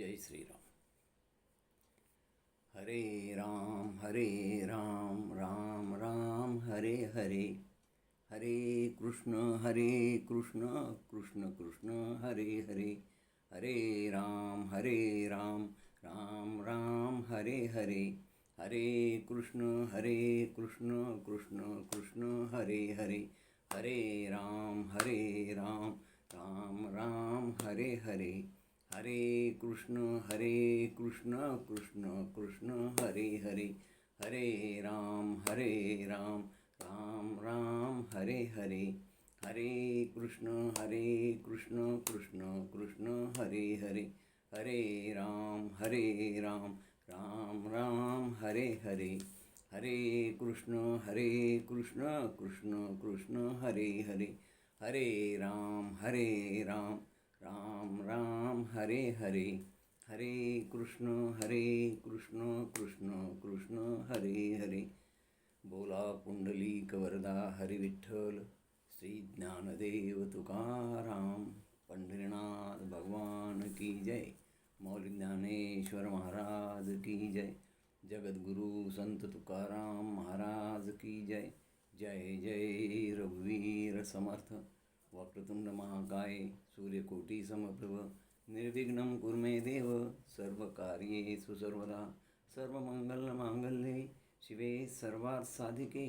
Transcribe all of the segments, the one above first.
जय श्रीराम. हरे राम राम राम हरे हरे. हरे कृष्ण कृष्ण कृष्ण हरे हरे. हरे राम राम राम हरे हरे. हरे कृष्ण कृष्ण कृष्ण हरे हरे. हरे राम राम राम हरे हरे. हरे कृष्ण कृष्ण कृष्ण हरे हरे. हरे राम राम राम हरे हरे. हरे कृष्ण कृष्ण कृष्ण हरे हरे. हरे राम राम राम हरे हरे. हरे कृष्ण कृष्ण कृष्ण हरे हरे. हरे राम राम राम हरे हरे. हरे कृष्ण कृष्ण कृष्ण हरे हरे. बोला पुंडलिक वरदा हरी विठ्ठल श्री ज्ञानदेव तुकाराम. पंढरीनाथ भगवान की जय. मौली ज्ञानेश्वर महाराज की जय. जगद्गुरु संत तुकाराम महाराज की जय. जय जय रघुवीर समर्थ. वक्रतुंड महाकाय सूर्यकोटी समप्रभ. निर्विघ्नं कुरु मे देव. सर्वकार्येषु सर्वदा. सर्वमंगलमांगल्ये शिवे सर्वार्थसाधिके.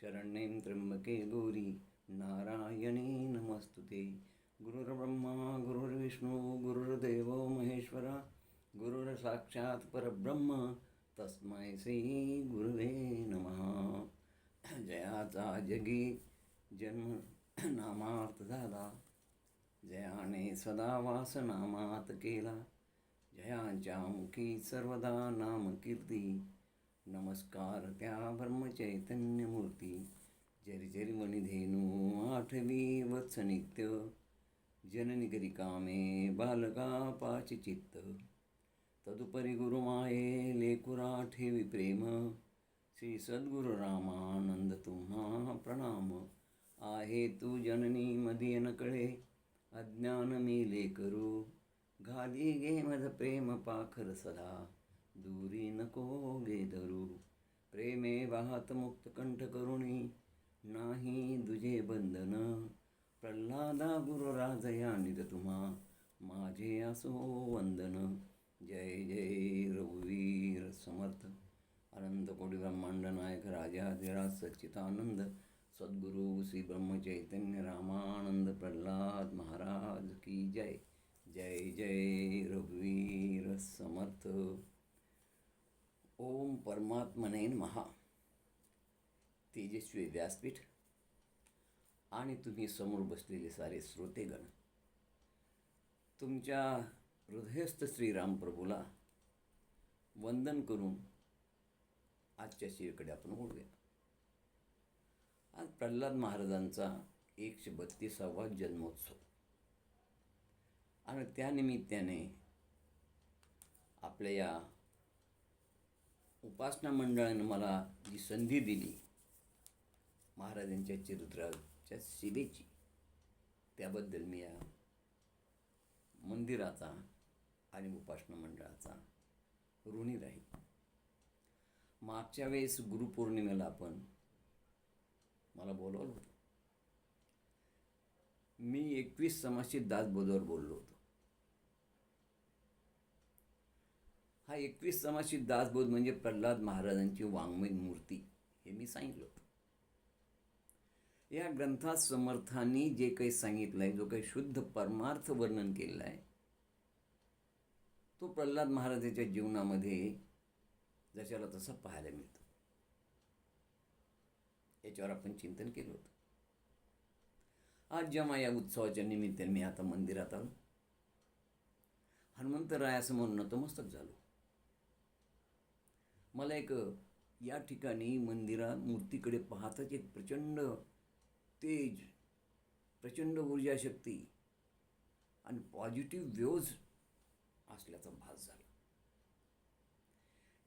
शरण्ये त्र्यंबके गौरी नारायणी नमस्तुते. गुरुर्ब्रह्मा गुरुर्विष्णू गुरुर्देवो महेश्वरा. गुरुर्साक्षात् परब्रह्म तस्मै श्री गुरुवे नमः. जयाचा जगी जन्म नामार्थ झाला. जयाने सदा वास नामात केला. जयाच्या मुखी सर्वदा नाम कीर्ती. नमस्कार त्या ब्रह्मचैतन्य मूर्ती. जरी जरी वनिधेनू आठवी वत्स नित्य. जननी करी कामे बालका पाची चित्त. तदुपरी गुरुमाये लेकुरा ठेवी प्रेम. श्री सद्गुरु रामानंद तुम्हा प्रणाम. आहे तू जननी मदी न कळे. अज्ञान मी लेकरू. घाली गे मध प्रेम पाखर सदा. दूरी नको गे धरू. प्रेमे वाहत मुक्त कंठ करुणी. नाही दुजे बंधन. प्रल्हादा गुरुराजया निज तुम्हा. माझे असो वंदन. जय जय रघुवीर समर्थ. अनंत कोटी ब्रह्मांड नायक राजाधिराज सच्चिदानंद सद्गुरु श्री ब्रह्मचैतन्य रामानंद प्रल्हाद महाराज की जय. जय जय रघुवीर समर्थ. ओम परमात्मने नमः. तेजस्वी व्यासपीठ आणि तुम्ही समोर बसलेले सारे श्रोतेगण, तुमच्या हृदयस्थ श्रीराम प्रभूला वंदन करून आजच्या शिवेकडे आपण ओढूया. आज प्रल्हाद महाराजांचा 132वा जन्मोत्सव आणि त्यानिमित्ताने आपल्या या उपासना मंडळानं मला जी संधी दिली महाराजांच्या चरित्राच्या सेवेची, त्याबद्दल मी या मंदिराचा आणि उपासना मंडळाचा ऋणी राहील. मागच्या वेळेस गुरुपौर्णिमेला आपण मला बोलवलं होतं. मी 21 समासित दासबोधावर बोललो होतो. हा 21 समासित दासबोध म्हणजे प्रल्हाद महाराजांची वाङ्मय मूर्ती, हे मी सांगितलं होतं. या ग्रंथात समर्थांनी जे काही सांगितलं आहे, जो काही शुद्ध परमार्थ वर्णन केलेला आहे, तो प्रल्हाद महाराजांच्या जीवनामध्ये जशाला तसा पाहायला मिळतो. याच्यावर आपण चिंतन केलं होतं. आज जेव्हा या उत्सवाच्या निमित्ताने मी आता मंदिरात आलो, हनुमंतरायासमोर नतमस्तक झालो. मला एक या ठिकाणी मंदिरात मूर्तीकडे पाहताच एक प्रचंड तेज, प्रचंड ऊर्जाशक्ती आणि पॉझिटिव्ह व्ह्यूज असल्याचा भास झाला.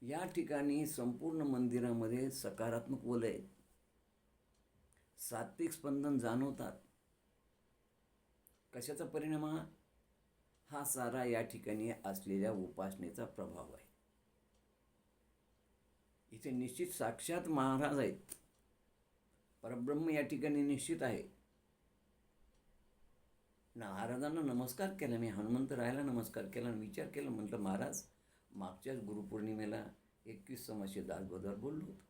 या ठिकाणी संपूर्ण मंदिरामध्ये सकारात्मक वलय, सात्विक स्पंदन जाणवतात. कशाचा परिणाम हा सारा या ठिकाणी असलेल्या उपासनेचा प्रभाव आहे. इथे निश्चित साक्षात महाराज आहेत. परब्रह्म या ठिकाणी निश्चित आहे. महाराजांना नमस्कार केला मी, हनुमंतरायाला नमस्कार केला आणि विचार केला. म्हटलं महाराज, मागच्याच गुरुपौर्णिमेला 21 समाशी दासबोधावर बोललो होतो.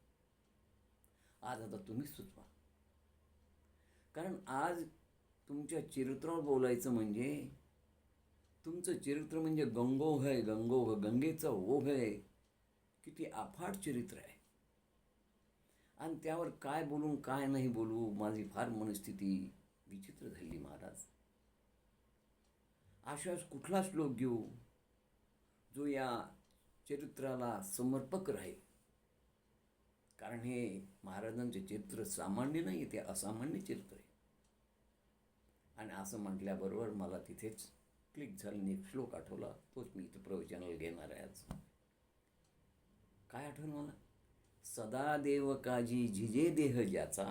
आज आता तुम्हीच सुचवा. कारण आज तुमच्या चरित्रावर बोलायचं म्हणजे तुमचं चरित्र म्हणजे गंगोह आहे, गंगोह, गंगेचा ओघ आहे. किती अफाट चरित्र आहे. आणि त्यावर काय बोलून काय नाही बोलू, माझी फार मनस्थिती विचित्र झाली महाराज. अशाच कुठला श्लोक घेऊ जो या चरित्राला समर्पक राहील. कारण हे महाराजांचे चरित्र सामान्य नाही, ते असामान्य चरित्र आहे. आणि असं म्हटल्याबरोबर मला तिथेच क्लिक झालं, एक श्लोक आठवला. तोच मी इथं प्रवचनाला घेणार आहे आज. काय आठवलं मला? सदा देव काजी झिजे देह ज्याचा,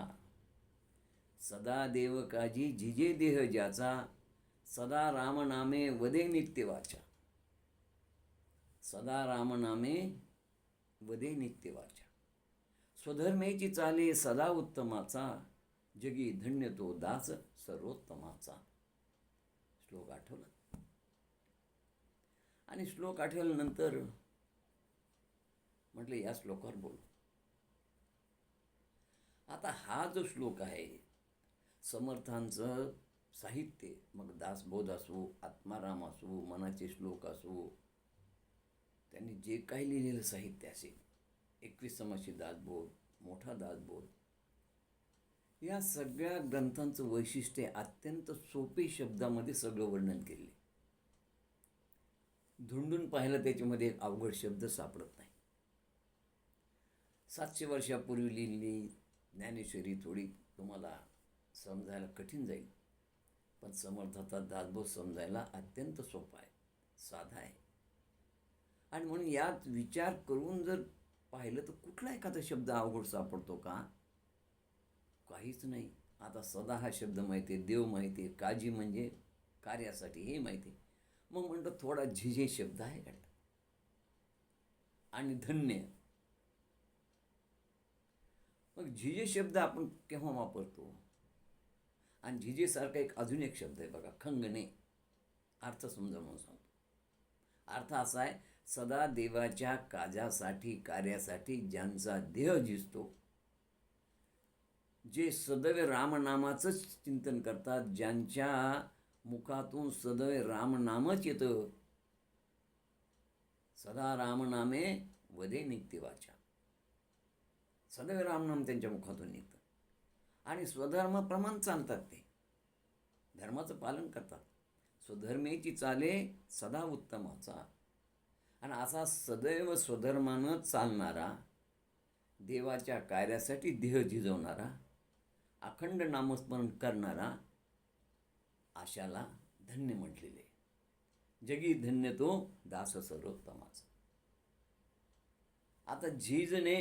सदा देव काजी झिजे देह ज्याचा, सदा रामनामे वदे नित्य वाचा, सदा रामनामे वदे नित्य वाचा, स्वधर्मेची चाले सदा उत्तमाचा, जगी धन्य तो दास सर्वोत्तमाचा. श्लोक आठवला. आणि श्लोक आठवल्यानंतर म्हटलं या श्लोकावर बोलू. आता हा जो श्लोक आहे, समर्थांचं साहित्य, मग दासबोध असो, आत्माराम असो, मनाचे श्लोक असो, त्यांनी जे काही लिहिलेलं साहित्य असेल, 21 समाशी दासबोध, मोठा दासबोध, या सगळ्या ग्रंथांचं वैशिष्ट्य अत्यंत सोपे शब्दामध्ये सगळं वर्णन केले. धुंडून पाहिलं त्याच्यामध्ये एक अवघड शब्द सापडत नाही. 700 वर्षापूर्वी लिहिलेली ज्ञानेश्वरी थोडी तुम्हाला समजायला कठीण जाईल, पण समर्थाचा दासबोध समजायला अत्यंत सोपा आहे, साधा आहे. आणि म्हणून यात विचार करून जर पाहिलं तर कुठला एखादा शब्द अवघड सापडतो का? काहीच नाही. आता सदा हा शब्द माहिती आहे, देव माहिती आहे, काजी म्हणजे कार्यासाठी हे माहिती आहे. मग म्हणतो थोडा झिजे शब्द आहे का? आणि धन्य. मग झिजे शब्द आपण केव्हा वापरतो? आणि झिजेसारखा एक अजून एक शब्द आहे बघा, खंगणे. अर्थ समजा म्हणून सांगतो. अर्थ असा आहे, सदा देवाच्या काजासाठी कार्यासाठी ज्यांचा देह झिजतो, जे सदैव रामनामाचंच चिंतन करतात, ज्यांच्या मुखातून सदैव रामनामच येतं, सदा रामनामे वदे नित्य वाचा, सदैव रामनाम त्यांच्या मुखातून येतं. आणि स्वधर्माप्रमाणे चालतात, ते धर्माचं पालन करतात. स्वधर्मेची चाले सदा उत्तमाचा. आणि असा सदैव स्वधर्मानं चालणारा, देवाच्या कार्यासाठी देह झिजवणारा, अखंड नामस्मरण करणारा, अशाला धन्य म्हटलेले. जगी धन्य तो दास सर्वोत्तमाचा. आता झिजणे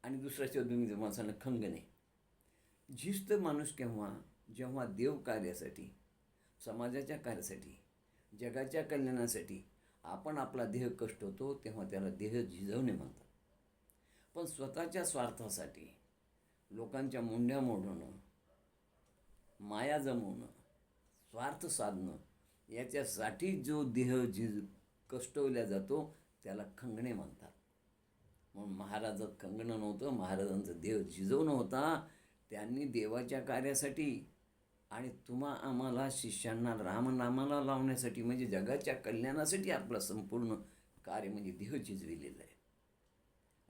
आणि दुसरा शब्द मी तुम्हाला सांगितलं, खंगणे. झिजत माणूस केव्हा? जेव्हा देव कार्यासाठी, समाजाच्या कार्यासाठी, जगाच्या कल्याणासाठी आपण आपला देह कष्ट होतो, तेव्हा त्याला देह झिजवणे म्हणतात. पण स्वतःच्या स्वार्थासाठी लोकांच्या मुंड्या मोडवणं, माया जमवणं, स्वार्थ साधणं, याच्यासाठी जो देह कष्टवल्या जातो त्याला खंगणे म्हणतात. म्हणून महाराजात खंगणं नव्हतं, महाराजांचं देह झिजवणं होता. त्यांनी देवाच्या कार्यासाठी आणि तुम्हा आम्हाला शिष्यांना रामनामाला लावण्यासाठी, म्हणजे जगाच्या कल्याणासाठी आपलं संपूर्ण कार्य म्हणजे देह झिजविलेलं आहे.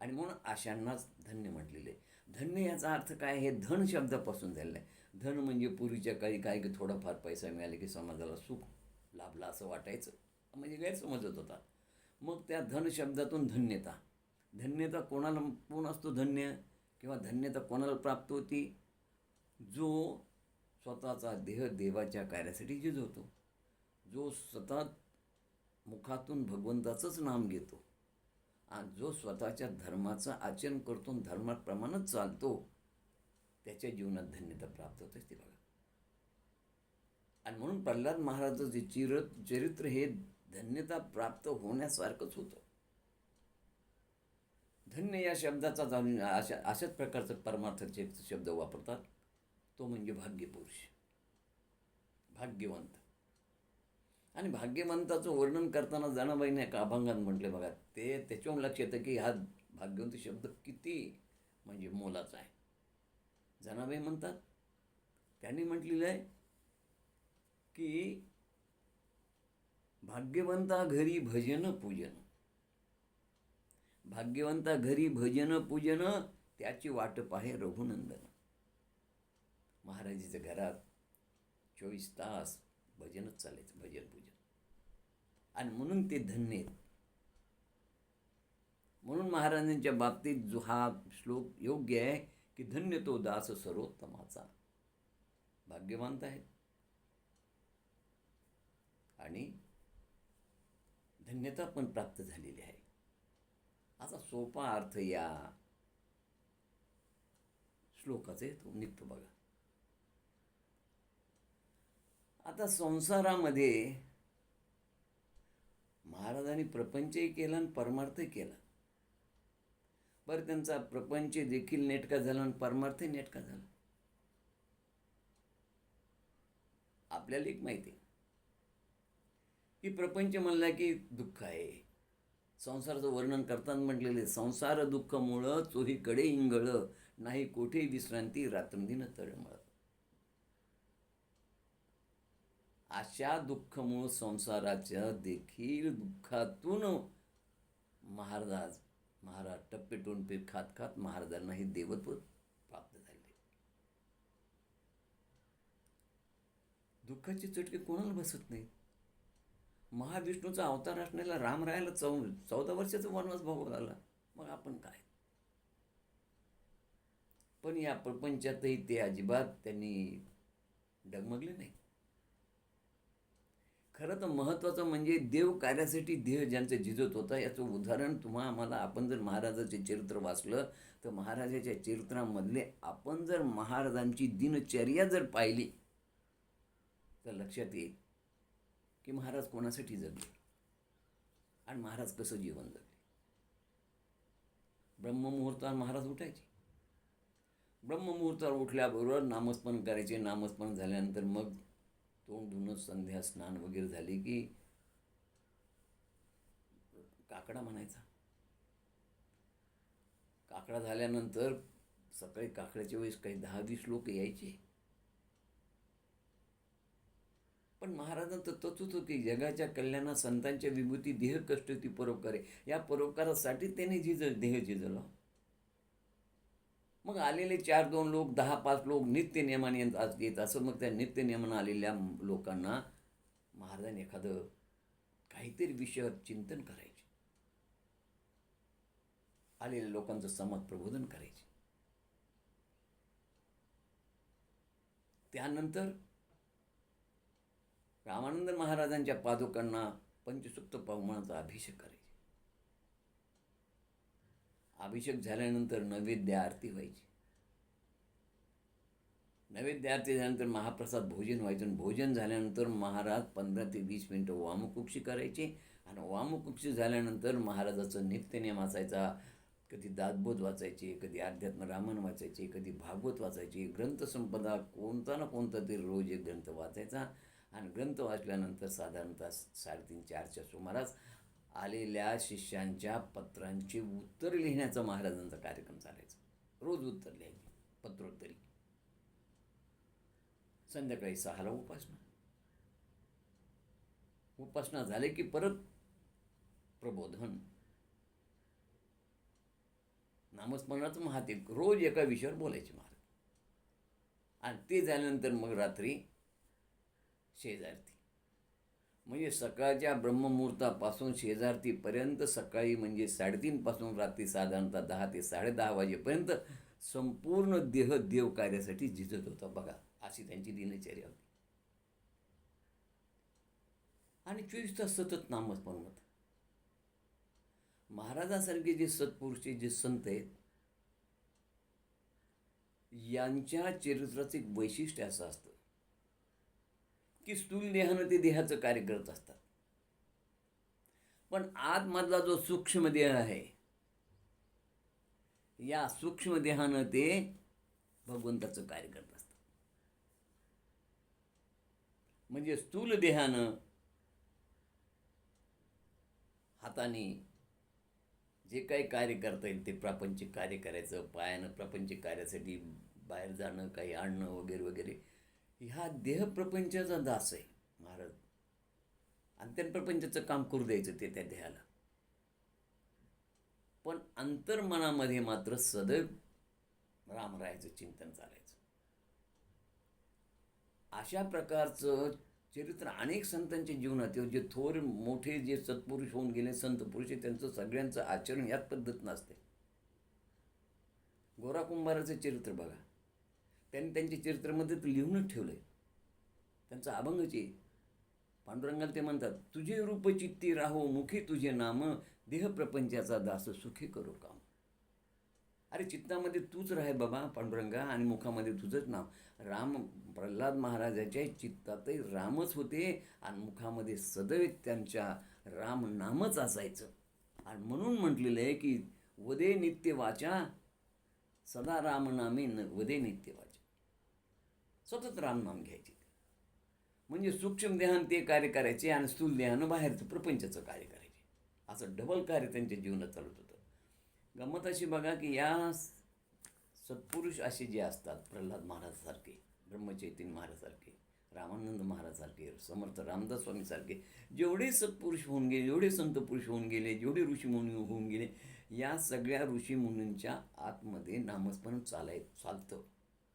आणि म्हणून अशांनाच धन्य म्हटलेलं आहे. धन्य याचा अर्थ काय? हे धन शब्दापासून झालेलं आहे. धन म्हणजे पूर्वीच्या काळी काय की थोडाफार पैसा मिळाला की समाजाला सुख लाभला असं वाटायचं, म्हणजे गैरसमज होत होता. मग त्या धन शब्दातून धन्यता. धन्यता कोणाला कोण असतो धन्य, किंवा धन्यता कोणाला प्राप्त होती? जो स्वतःचा देह देवाच्या कार्यासाठी झिजवतो, जो सतत मुखातून भगवंताचंच नाम घेतो, आणि जो स्वतःच्या धर्माचं आचरण करतो, धर्माप्रमाणेच चालतो, त्याच्या जीवनात धन्यता प्राप्त होत असते बघा. आणि म्हणून प्रल्हाद महाराजाचं जे चरित्र हे धन्यता प्राप्त होण्यासारखंच होतं. धन्य या शब्दाचा अशाच प्रकारचा परमार्थाचे शब्द वापरतात. तो म्हणजे भाग्यपुरुष, भाग्यवंत. आणि भाग्यवंताचं वर्णन करताना जनाबाईने एका अभंगात म्हटले बघा, ते त्याच्यावरून लक्ष येतं की हा भाग्यवंत शब्द किती म्हणजे मोलाचा आहे. जनाबाई म्हणतात, त्यांनी म्हटलेलं आहे की भाग्यवंता घरी भजन पूजन, भाग्यवंता घरी भजन पूजन, त्याची वाट पाहे रघुनंदन. महाराजाच्या घरात 24 तास भजनच चालायचं, भजन पूजन. आणि म्हणून ते धन्य आहेत. म्हणून महाराजांच्या बाबतीत जो हा श्लोक योग्य आहे की धन्य तो दास सर्वोत्तमाचा. भाग्यवंत आहेत आणि धन्यता पण प्राप्त झालेली आहे. असा सोपा अर्थ या श्लोकाचे तो निघतो बघा. आता संसारामध्ये महाराजांनी प्रपंचही केला आणि परमार्थही केला. बरं, त्यांचा प्रपंच देखील नेटका झाला आणि परमार्थही नेटका झाला. आपल्याला एक माहिती आहे की प्रपंच म्हणला की दुःख आहे. संसाराचं वर्णन करताना म्हटलेले, संसार दुःखमुळं चोहीकडे इंगळ, नाही कोठे विश्रांती रात्रंदिन तळमळ. अशा दुःखमुळं संसाराच्या देखील दुःखातून महाराज टप्पेटून पे खात खात महाराजांना हे देवत्व प्राप्त झाले. दुःखाचे चटके कोणाला बसत नाही. महाविष्णूचा अवतार असणाऱ्या रामरायाला 14 वर्षाचा वनवास भोगावा लागला. मग आपण काय. पण या प्रपंचातही ते अजिबात त्यांनी डगमगले नाही. खरं तर महत्त्वाचं म्हणजे देव कार्यासाठी देह ज्यांचं झिजत होता, याचं उदाहरण आम्हाला, आपण जर महाराजाचे चरित्र वाचलं तर महाराजाच्या चरित्रामधले आपण जर महाराजांची दिनचर्या जर पाहिली तर लक्षात येईल की महाराज कोणासाठी जगले आणि महाराज कसं जीवन जगले. ब्रह्ममुहूर्तावर महाराज उठायचे. ब्रह्ममुहूर्तावर उठल्याबरोबर नामस्मरण करायचे. नामस्मरण झाल्यानंतर मग तोंड धुणं, संध्या स्नान वगैरे झाले की काकडा म्हणायचा. काकडा झाल्यानंतर सकाळी काकड्याच्या वेळेस काही 10-20 लोक यायचे. पण महाराजांचं तत्वच होतं की जगाच्या कल्याणात संतांच्या विभूती देह कष्ट ती परोपकारे. या परोपकारासाठी त्याने देह झिजला. मग आलेले 4-2 लोक, 10-5 लोक नित्य नियमाने येत असं. मग त्या नित्य नियमानं आलेल्या लोकांना महाराजांनी एखादं काहीतरी विषयावर चिंतन करायचे. आलेल्या लोकांचं समाज प्रबोधन करायचे. त्यानंतर रामानंद महाराजांच्या पादुकांना पंचसूक्त पावमानाचा अभिषेक करायचे. अभिषेक झाल्यानंतर नैवेद्य आरती व्हायची. नैवेद्य आरती झाल्यानंतर महाप्रसाद भोजन व्हायचं. भोजन झाल्यानंतर महाराज 15 ते 20 मिनिटं वामकुक्षी करायचे. आणि वामकुक्षी झाल्यानंतर महाराजाचं नित्यनेम असायचा. कधी दासबोध वाचायचे, कधी अध्यात्म रामायण वाचायचे, कधी भागवत वाचायचे. ग्रंथसंपदा कोणता ना कोणता तरी रोज एक ग्रंथ वाचायचा. आणि ग्रंथ वाचल्यानंतर साधारणतः 3:30-4च्या सुमारास आलेल्या शिष्यांच्या पत्रांची उत्तर लिहिण्याचा महाराजांचा कार्यक्रम चालायचा. रोज उत्तर लिहायचे, पत्रोत्तरी. संध्याकाळी 6ला उपासना झाले की परत प्रबोधन, नामस्मरणाचं महात्म्य. रोज एका विषयावर बोलायचे महाराज. आणि ते झाल्यानंतर मग रात्री शेजारती. म्हणजे सकाळच्या ब्रह्ममुहूर्तापासून शेजारतीपर्यंत, सकाळी म्हणजे 3:30 पासून रात्री साधारणतः 10 ते 10:30 वाजेपर्यंत संपूर्ण देह देव कार्यासाठी झिजत होता बघा. अशी त्यांची दिनचर्या होती. आणि 24 तास सतत नामस्मरण होतं. महाराजांसारखे जे सत्पुरुष, जे संत आहेत, यांच्या चरित्राचं एक वैशिष्ट्य असं असतं की स्थूल देहानं ते देहाचं कार्य करत असतात. पण आतमधला जो सूक्ष्म देह आहे, या सूक्ष्म देहानं ते भगवंताचं कार्य करत असतात. म्हणजे स्थूल देहानं हाताने जे काही कार्य करता येईल ते प्रापंचिक कार्य करायचं, पायानं प्रापंचिक कार्यासाठी बाहेर जाणं, काही आणणं वगैरे वगैरे, ह्या देहप्रपंचाचा दास आहे महाराज. आणि त्या प्रपंचाचं काम करू द्यायचं ते त्या देहाला. पण अंतर्मनामध्ये मात्र सदैव रामरायाचं चिंतन चालायचं. अशा प्रकारचं चरित्र अनेक संतांच्या जीवनात आहे. जे थोर मोठे जे सत्पुरुष होऊन गेले, संत पुरुष, त्यांचं सगळ्यांचं आचरण याच पद्धत नसते. गोरा कुंभाराचं चरित्र बघा, त्यांनी त्यांच्या चरित्रामध्ये तर लिहूनच ठेवलं आहे. त्यांचा अभंगच आहे. पांडुरंगाला ते म्हणतात, तुझे रूप चित्ती राहो मुखी तुझे नाम, देह प्रपंचाचा दास सुखी करो काम. अरे चित्तामध्ये तूच राहे बाबा पांडुरंगा, आणि मुखामध्ये तुझंच नाव. राम प्रल्हाद महाराजाच्या चित्तातही रामच होते आणि मुखामध्ये सदैव त्यांच्या राम नामच असायचं. आणि म्हणून म्हटलेलं आहे की वदे नित्य वाचा, सदा राम नामे वदे नित्य वाचा. सतत राम नाम घ्यायचे. म्हणजे सूक्ष्म देहानं ते कार्य करायचे आणि स्थूल देहानं बाहेरचं प्रपंचाचं कार्य करायचे. असं डबल कार्य त्यांच्या जीवनात चालत होतं. गंमत अशी बघा की या सत्पुरुष असे जे असतात, प्रल्हाद महाराजसारखे, ब्रह्मचैतन्य महाराजसारखे, रामानंद महाराजसारखे, समर्थ रामदास स्वामीसारखे, जेवढे सत्पुरुष होऊन गेले, जेवढे संत पुरुष होऊन गेले, जेवढे ऋषीमुनी होऊन गेले, या सगळ्या ऋषीमुनींच्या आतमध्ये नामस्मरण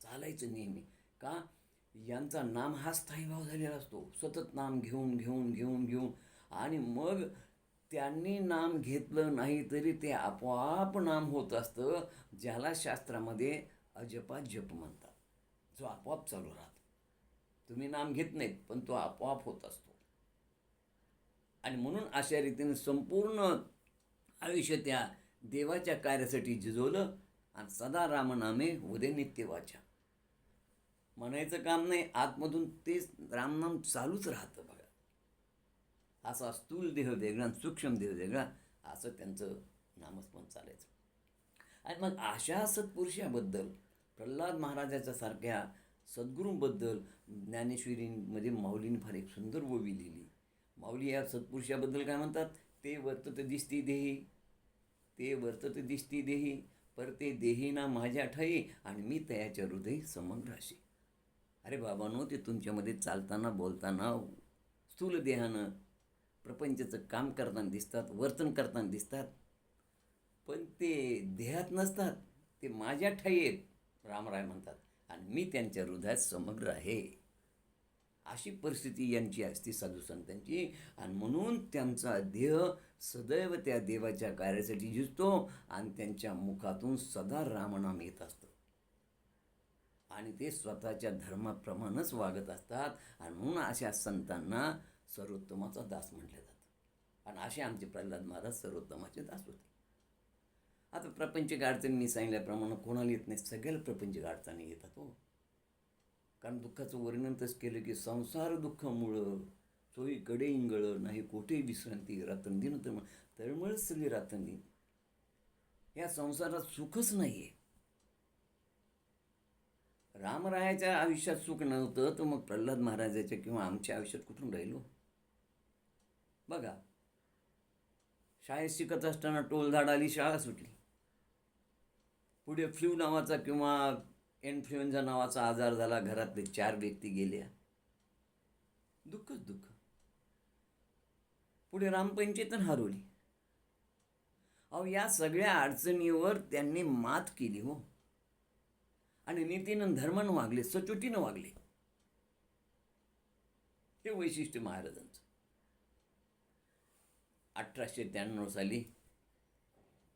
चालायचं नेहमी. का? यांचा नाम हा स्थायी भाव झालेला असतो. सतत नाम घेऊन घेऊन घेऊन घेऊन, आणि मग त्यांनी नाम घेतलं नाही तरी ते आपोआप नाम होत असतं, ज्याला शास्त्रामध्ये अजपा जप म्हणतात, जो आपोआप चालू राहतो. तुम्ही नाम घेत नाहीत पण तो आपोआप होत असतो. आणि म्हणून अशा रीतीने संपूर्ण आयुष्य त्या देवाच्या कार्यासाठी झिजवलं आणि सदा रामनामे उदे नित्य वाचा. म्हणायचं काम नाही, आतमधून तेच रामनाम चालूच राहतं बघा. असा स्थूल देह वेगळा, सूक्ष्म देह वेगळा, असं त्यांचं नामस्मरण चालायचं. आणि मग अशा सत्पुरुषाबद्दल, प्रल्हाद महाराजाच्या सारख्या सद्गुरूंबद्दल ज्ञानेश्वरीमध्ये माऊलीने फार एक सुंदर ओवी लिहिली. माऊली या सत्पुरुषाबद्दल काय म्हणतात? ते वर्तत दिसती देही, ते वर्तत दिसती देही, पर ते देही ना माझ्या ठाई, आणि मी तयाच्या हृदयी समग्र अशी. अरे बाबांनो, ते तुमच्यामध्ये चालताना बोलताना स्थूल देहानं प्रपंचाचं काम करताना दिसतात, वर्तन करताना दिसतात, पण ते देहात नसतात, ते माझ्या ठाई आहेत, रामराय म्हणतात, आणि मी त्यांच्या हृदयात समग्र आहे. अशी परिस्थिती यांची असते साधू संतांची. आणि म्हणून त्यांचा देह सदैव त्या देवाच्या कार्यासाठी झिजतो आणि त्यांच्या मुखातून सदा रामनाम येत असतं. आणि ते स्वतःच्या धर्माप्रमाणेच वागत असतात. आणि म्हणून अशा संतांना सर्वोत्तमाचा दास म्हटलं जातं. आणि असे आमचे प्रल्हाद महाराज सर्वोत्तमाचे दास होते. आता प्रपंचिक अडचणी मी सांगितल्याप्रमाणे कोणाला येत नाही, सगळ्याला प्रपंचिक अडचणी येतात हो. कारण दुःखाचं वर्णन तसं केलं की संसार दुःखामुळं चोहीकडे इंगळ, नाही कोठे विश्रांती, रात्रंदिन तळमळच सगळी रात्रंदिन. या संसारात सुखच नाही आहे. रामरायाच्या आयुष्यात सुख नव्हतं तर मग प्रल्हाद महाराजाच्या किंवा आमच्या आयुष्यात कुठून राहिलो? बघा, शाळेत शिकत असताना टोलधाड आली, शाळा सुटली. पुढे फ्लू नावाचा किंवा इन्फ्लुएन्झा नावाचा आजार झाला, घरातले 4 व्यक्ती गेल्या, दुःखच दुःख. पुढे रामपंचायतन हरवली. अहो, या सगळ्या अडचणीवर त्यांनी मात केली हो. आणि नीतीनं धर्मानं वागले, सचोटीनं वागले. हे वैशिष्ट्य महाराजांचं. 1893 साली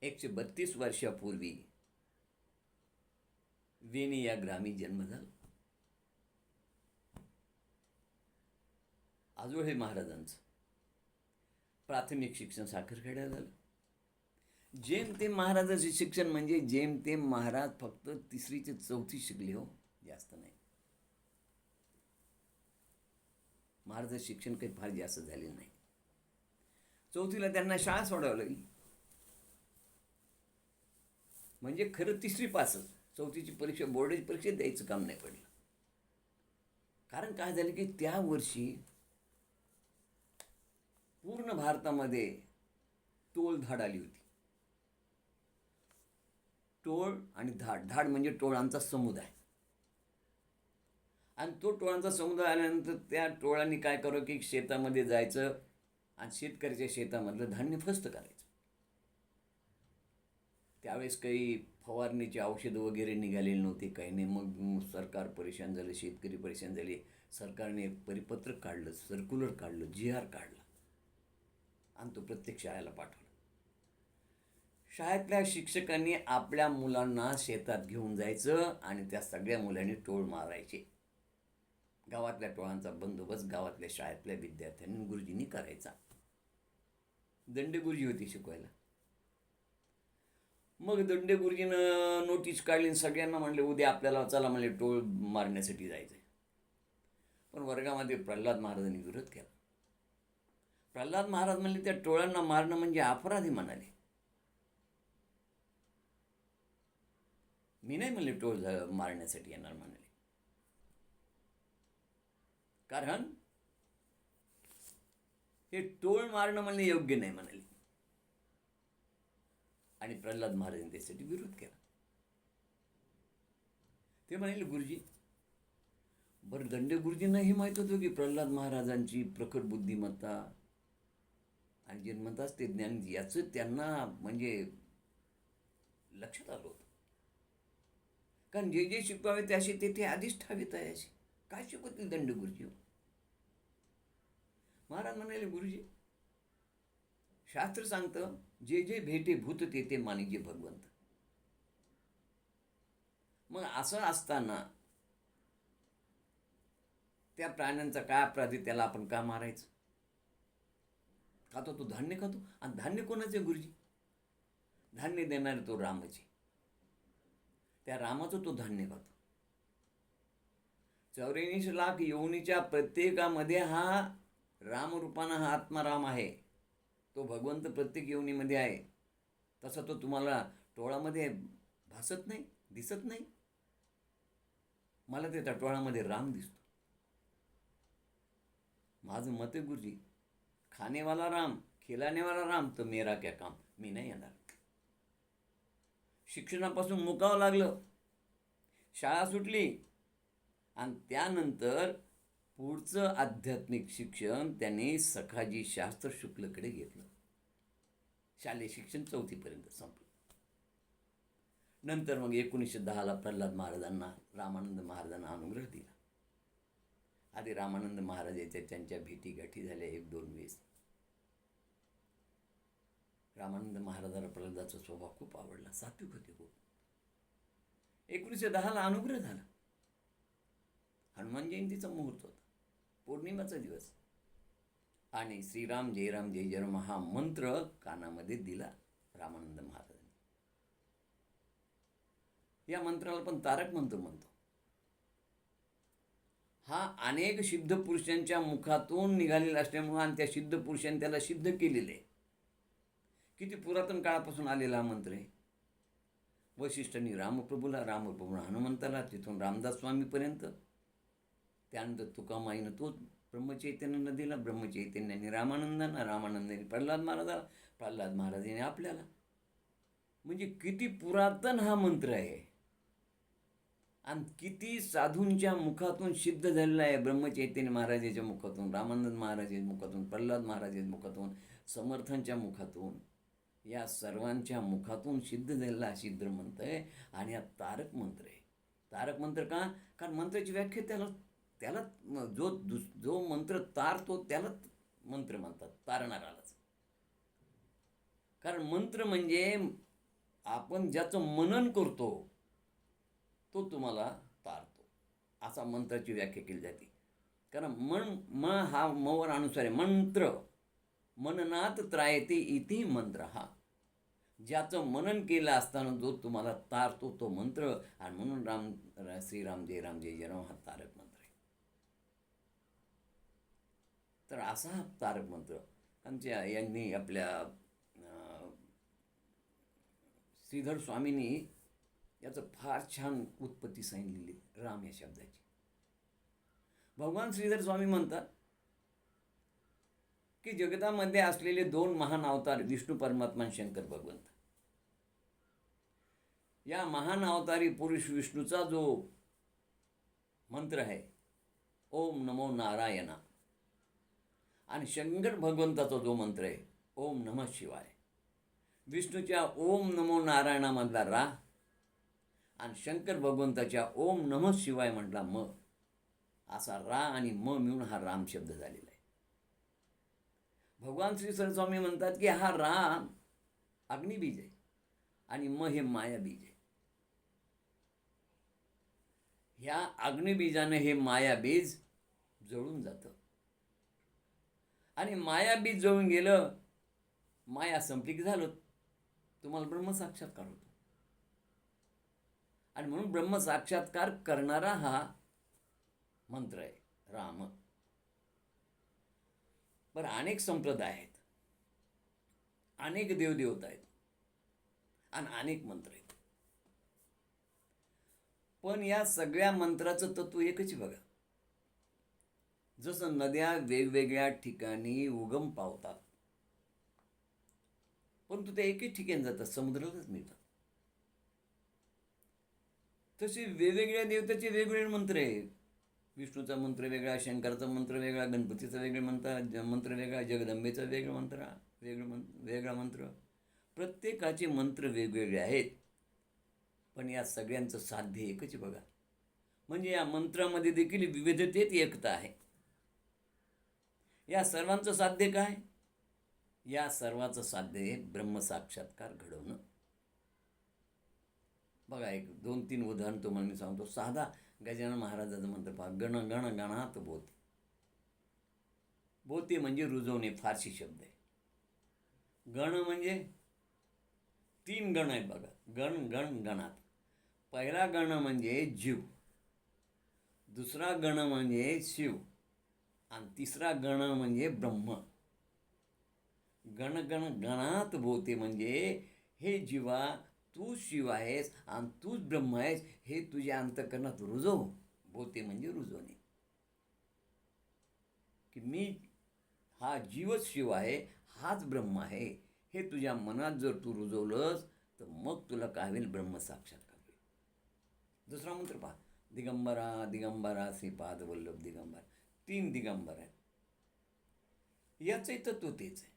132 वर्षापूर्वी वेणी या ग्रामी जन्म झाला. आजोळे महाराजांचं प्राथमिक शिक्षण साखरखेड्यात झालं. जेमतेम महाराजाचे शिक्षण म्हणजे जेमतेम महाराज फक्त 3री ते 4थी शिकले हो, जास्त नाही. महाराजांचं शिक्षण काही फार जास्त झालेलं नाही. 4थीला त्यांना शाळा सोडावी लागली. म्हणजे खरं 3री पासच, 4थीची परीक्षा, बोर्डाची परीक्षा द्यायचं काम नाही पडलं. कारण काय झालं की त्या वर्षी पूर्ण भारतामध्ये टोळधाड आली होती. टोळ आणि धाड म्हणजे टोळांचा समुदाय. आणि तो टोळांचा समुदाय आल्यानंतर त्या टोळांनी काय करावं की शेतामध्ये जायचं आणि शेतकऱ्याच्या शेतामधलं धान्य फस्त करायचं. त्यावेळेस काही फवारणीची औषधं वगैरे निघालेली नव्हती, काही नाही. मग सरकार परेशान झालं, शेतकरी परेशान झाले. सरकारने एक परिपत्रक काढलं, सर्क्युलर काढलं, GR काढला आणि तो प्रत्येक शाळेला पाठवला. शाळेतल्या शिक्षकांनी आपल्या मुलांना शेतात घेऊन जायचं आणि त्या सगळ्या मुलांनी टोळ मारायचे. गावातल्या टोळांचा बंदोबस्त गावातल्या शाळेतल्या विद्यार्थ्यांनी गुरुजींनी करायचा. दंडेगुरुजी होती शिकवायला. मग दंडेगुरुजीनं नोटीस काढली, सगळ्यांना म्हणले उद्या आपल्याला चला म्हणले टोळ मारण्यासाठी जायचं आहे. पण वर्गामध्ये प्रल्हाद महाराजांनी विरोध केला. प्रल्हाद महाराज म्हणले त्या टोळांना मारणं म्हणजे अपराधी म्हणाले. मी नाही म्हणले टोळ मारण्यासाठी येणार म्हणाले. कारण हे टोळ मारणं म्हणणे योग्य नाही म्हणाले. आणि प्रल्हाद महाराजांनी त्यासाठी विरोध केला. ते म्हणाले गुरुजी, बरं दंडेगुरुजींना हे माहीत होतं की प्रल्हाद महाराजांची प्रखर बुद्धिमत्ता आणि जन्मत असते ज्ञान, याचं त्यांना म्हणजे लक्षात आलं होतं. कारण जे जे शिकवावे त्याशी तेथे आधीच ठावीत आहे. अशी काय शिकवतील दंडेगुरुजी? महाराज म्हणाले गुरुजी, शास्त्र सांगतं जे जे भेटे भूत ते मानिजे भगवंत. मग असं असताना त्या प्राण्यांचा काय अपराध आहे, त्याला आपण का मारायचं? खातो तो धान्य खातो. आणि धान्य कोणाचे गुरुजी? धान्य देणारे तो रामाचे. त्या रामाचं तो धान्य खातो. 84 लाख योनीच्या प्रत्येकामध्ये हा रामरूपानं हा आत्माराम आहे. तो भगवंत प्रत्येक योनीमध्ये आहे. तसा तो तुम्हाला टोळामध्ये भासत नाही, दिसत नाही. मला ते त्या टोळामध्ये राम दिसतो. माझं मत आहे गुरुजी, खानेवाला राम, खिलानेवाला राम तो मेरा क्या काम. मी नाही येणार. शिक्षणापासून मुकावं लागलं, शाळा सुटली आणि त्यानंतर पुढचं आध्यात्मिक शिक्षण त्यांनी सखाजी शास्त्र शुक्लकडे घेतलं. शालेय शिक्षण 4थीपर्यंत संपलं. नंतर मग 1910ला प्रल्हाद महाराजांना रामानंद महाराजांना अनुग्रह दिला. आधी रामानंद महाराज याच्या त्यांच्या भेटीगाठी झाल्या 1-2 वेळेस. रामानंद महाराजाला प्रल्हादाचा स्वभाव खूप आवडला, सात्विक होते खूप. 1910ला अनुग्रह झाला. हनुमान जयंतीचा मुहूर्त होता, पौर्णिमाचा दिवस. आणि श्रीराम जय राम जय जय राम हा मंत्र कानामध्ये दिला रामानंद महाराजांनी. या मंत्राला पण तारक मंत्र म्हणतो. हा अनेक सिद्ध पुरुषांच्या मुखातून निघालेला असल्यामुळे आणि त्या सिद्ध पुरुषांनी त्याला सिद्ध केलेले आहे. किती पुरातन काळापासून आलेला हा मंत्र आहे. वशिष्ठांनी रामप्रभूला, रामप्रभूला हनुमंताला, तिथून रामदास स्वामीपर्यंत, त्यानंतर तुकामाईनं तो ब्रह्मचैतन्यानं दिला, ब्रह्मचैतन्याने रामानंदांना, रामानंदाने प्रल्हाद महाराजाला, प्रल्हाद महाराजांनी आपल्याला. म्हणजे किती पुरातन हा मंत्र आहे आणि किती साधूंच्या मुखातून सिद्ध झालेला आहे. ब्रह्मचैतन्य महाराजाच्या मुखातून, रामानंद महाराजाच्या मुखातून, प्रल्हाद महाराजाच्या मुखातून, समर्थांच्या मुखातून, या सर्वांच्या मुखातून सिद्ध झालेला सिद्ध मंत्र आहे. आणि हा तारक मंत्र आहे. तारक मंत्र का? कारण मंत्राची व्याख्या त्याला जो मंत्र तारतो त्याला मंत्र म्हणतात, तारणारालाच. कारण मंत्र म्हणजे आपण ज्याचं मनन करतो तो तुम्हाला तारतो, असा मंत्राची व्याख्या केली जाते. कारण हा मवर अनुसार आहे. मंत्र मननात त्रायते इति मंत्र. हा ज्याचं मनन केलं असताना जो तुम्हाला तारतो तो मंत्र. आणि म्हणून श्रीराम जय राम जय जय राम हा तारक मंत्र आहे. तर असा हा तारक मंत्र आमच्या यांनी आपल्या श्रीधर स्वामींनी याचं फार छान उत्पत्ती सांगितलेली राम या शब्दाची. भगवान श्रीधर स्वामी म्हणतात की जगतामध्ये असलेले दोन महान अवतार विष्णू परमात्मा आणि शंकर भगवंत, या महान अवतारी पुरुष विष्णूचा जो मंत्र आहे ओम नमो नारायणा, आणि शंकर भगवंताचा जो मंत्र आहे ओम नमः शिवाय, विष्णूच्या ओम नमो नारायणामधला रा आणि शंकर भगवंताच्या ओम नमः शिवाय म्हटला म, असा रा आणि म मिळून हा राम शब्द झालेला आहे. भगवान श्री सरस्वामी म्हणतात की हा राम अग्निबीज आहे आणि म हे मायाबीज आहे. ह्या अग्निबीजाने हे मायाबीज जळून जातं आणि मायाबीज जळून गेलं, माया संपली की झालं, तुम्हाला ब्रह्मसाक्षात्कार होतो. आणि म्हणून ब्रह्मसाक्षात्कार करणारा हा मंत्र आहे राम. पण अनेक संप्रदाय आहेत, अनेक देवदेवता आहेत आणि अनेक मंत्र आहेत, पण या सगळ्या मंत्राचं तत्व एकच बघा. जसं नद्या वेगवेगळ्या ठिकाणी उगम पावतात, परंतु त्या एकच ठिकाणी जातात, समुद्रालाच मिळतात. तसे वेगवेगळ्या देवताचे वेगवेगळे मंत्र आहेत. विष्णूचा मंत्र वेगळा, शंकराचा मंत्र वेगळा, गणपतीचा वेगळा मंत्र वेगळा, जगदंबेचा वेगळा मंत्र. प्रत्येकाचे मंत्र वेगवेगळे आहेत, पण या सगळ्यांचं साध्य एकच बघा. म्हणजे या मंत्रामध्ये देखील विविधतेत एकता आहे. या सर्वांचं साध्य काय? या सर्वाचं साध्य आहे ब्रह्मसाक्षात्कार घडवणं. बघा, एक 2-3 उदाहरण तुम्हाला मी सांगतो. साधा गजानन महाराजाचं मंत्र पहा, गण गण गणात बोते. बोते म्हणजे रुजवणे, फारसी शब्द आहे. गण म्हणजे 3 गण आहेत बघा, गण गण गणात. पहिला गण म्हणजे जीव, दुसरा गण म्हणजे शिव आणि तिसरा गण म्हणजे ब्रह्म. गण गण गणात बोते म्हणजे हे जीवा तू शिव आहेस आणि तूच ब्रह्म आहेस, हे तुझ्या अंतःकरणात रुजव. बोते म्हणजे रुजवणे, की मी हा जीवच शिव आहे, हाच ब्रह्म आहे, हे तुझ्या मनात जर तू रुजवलंस तर मग तुला काय होईल? ब्रह्मसाक्षात्कार होईल. दुसरा मंत्र पहा, दिगंबरा दिगंबरा श्रीपाद वल्लभ दिगंबर. 3 दिगंबर आहेत. याचंही तत्व तेच आहे.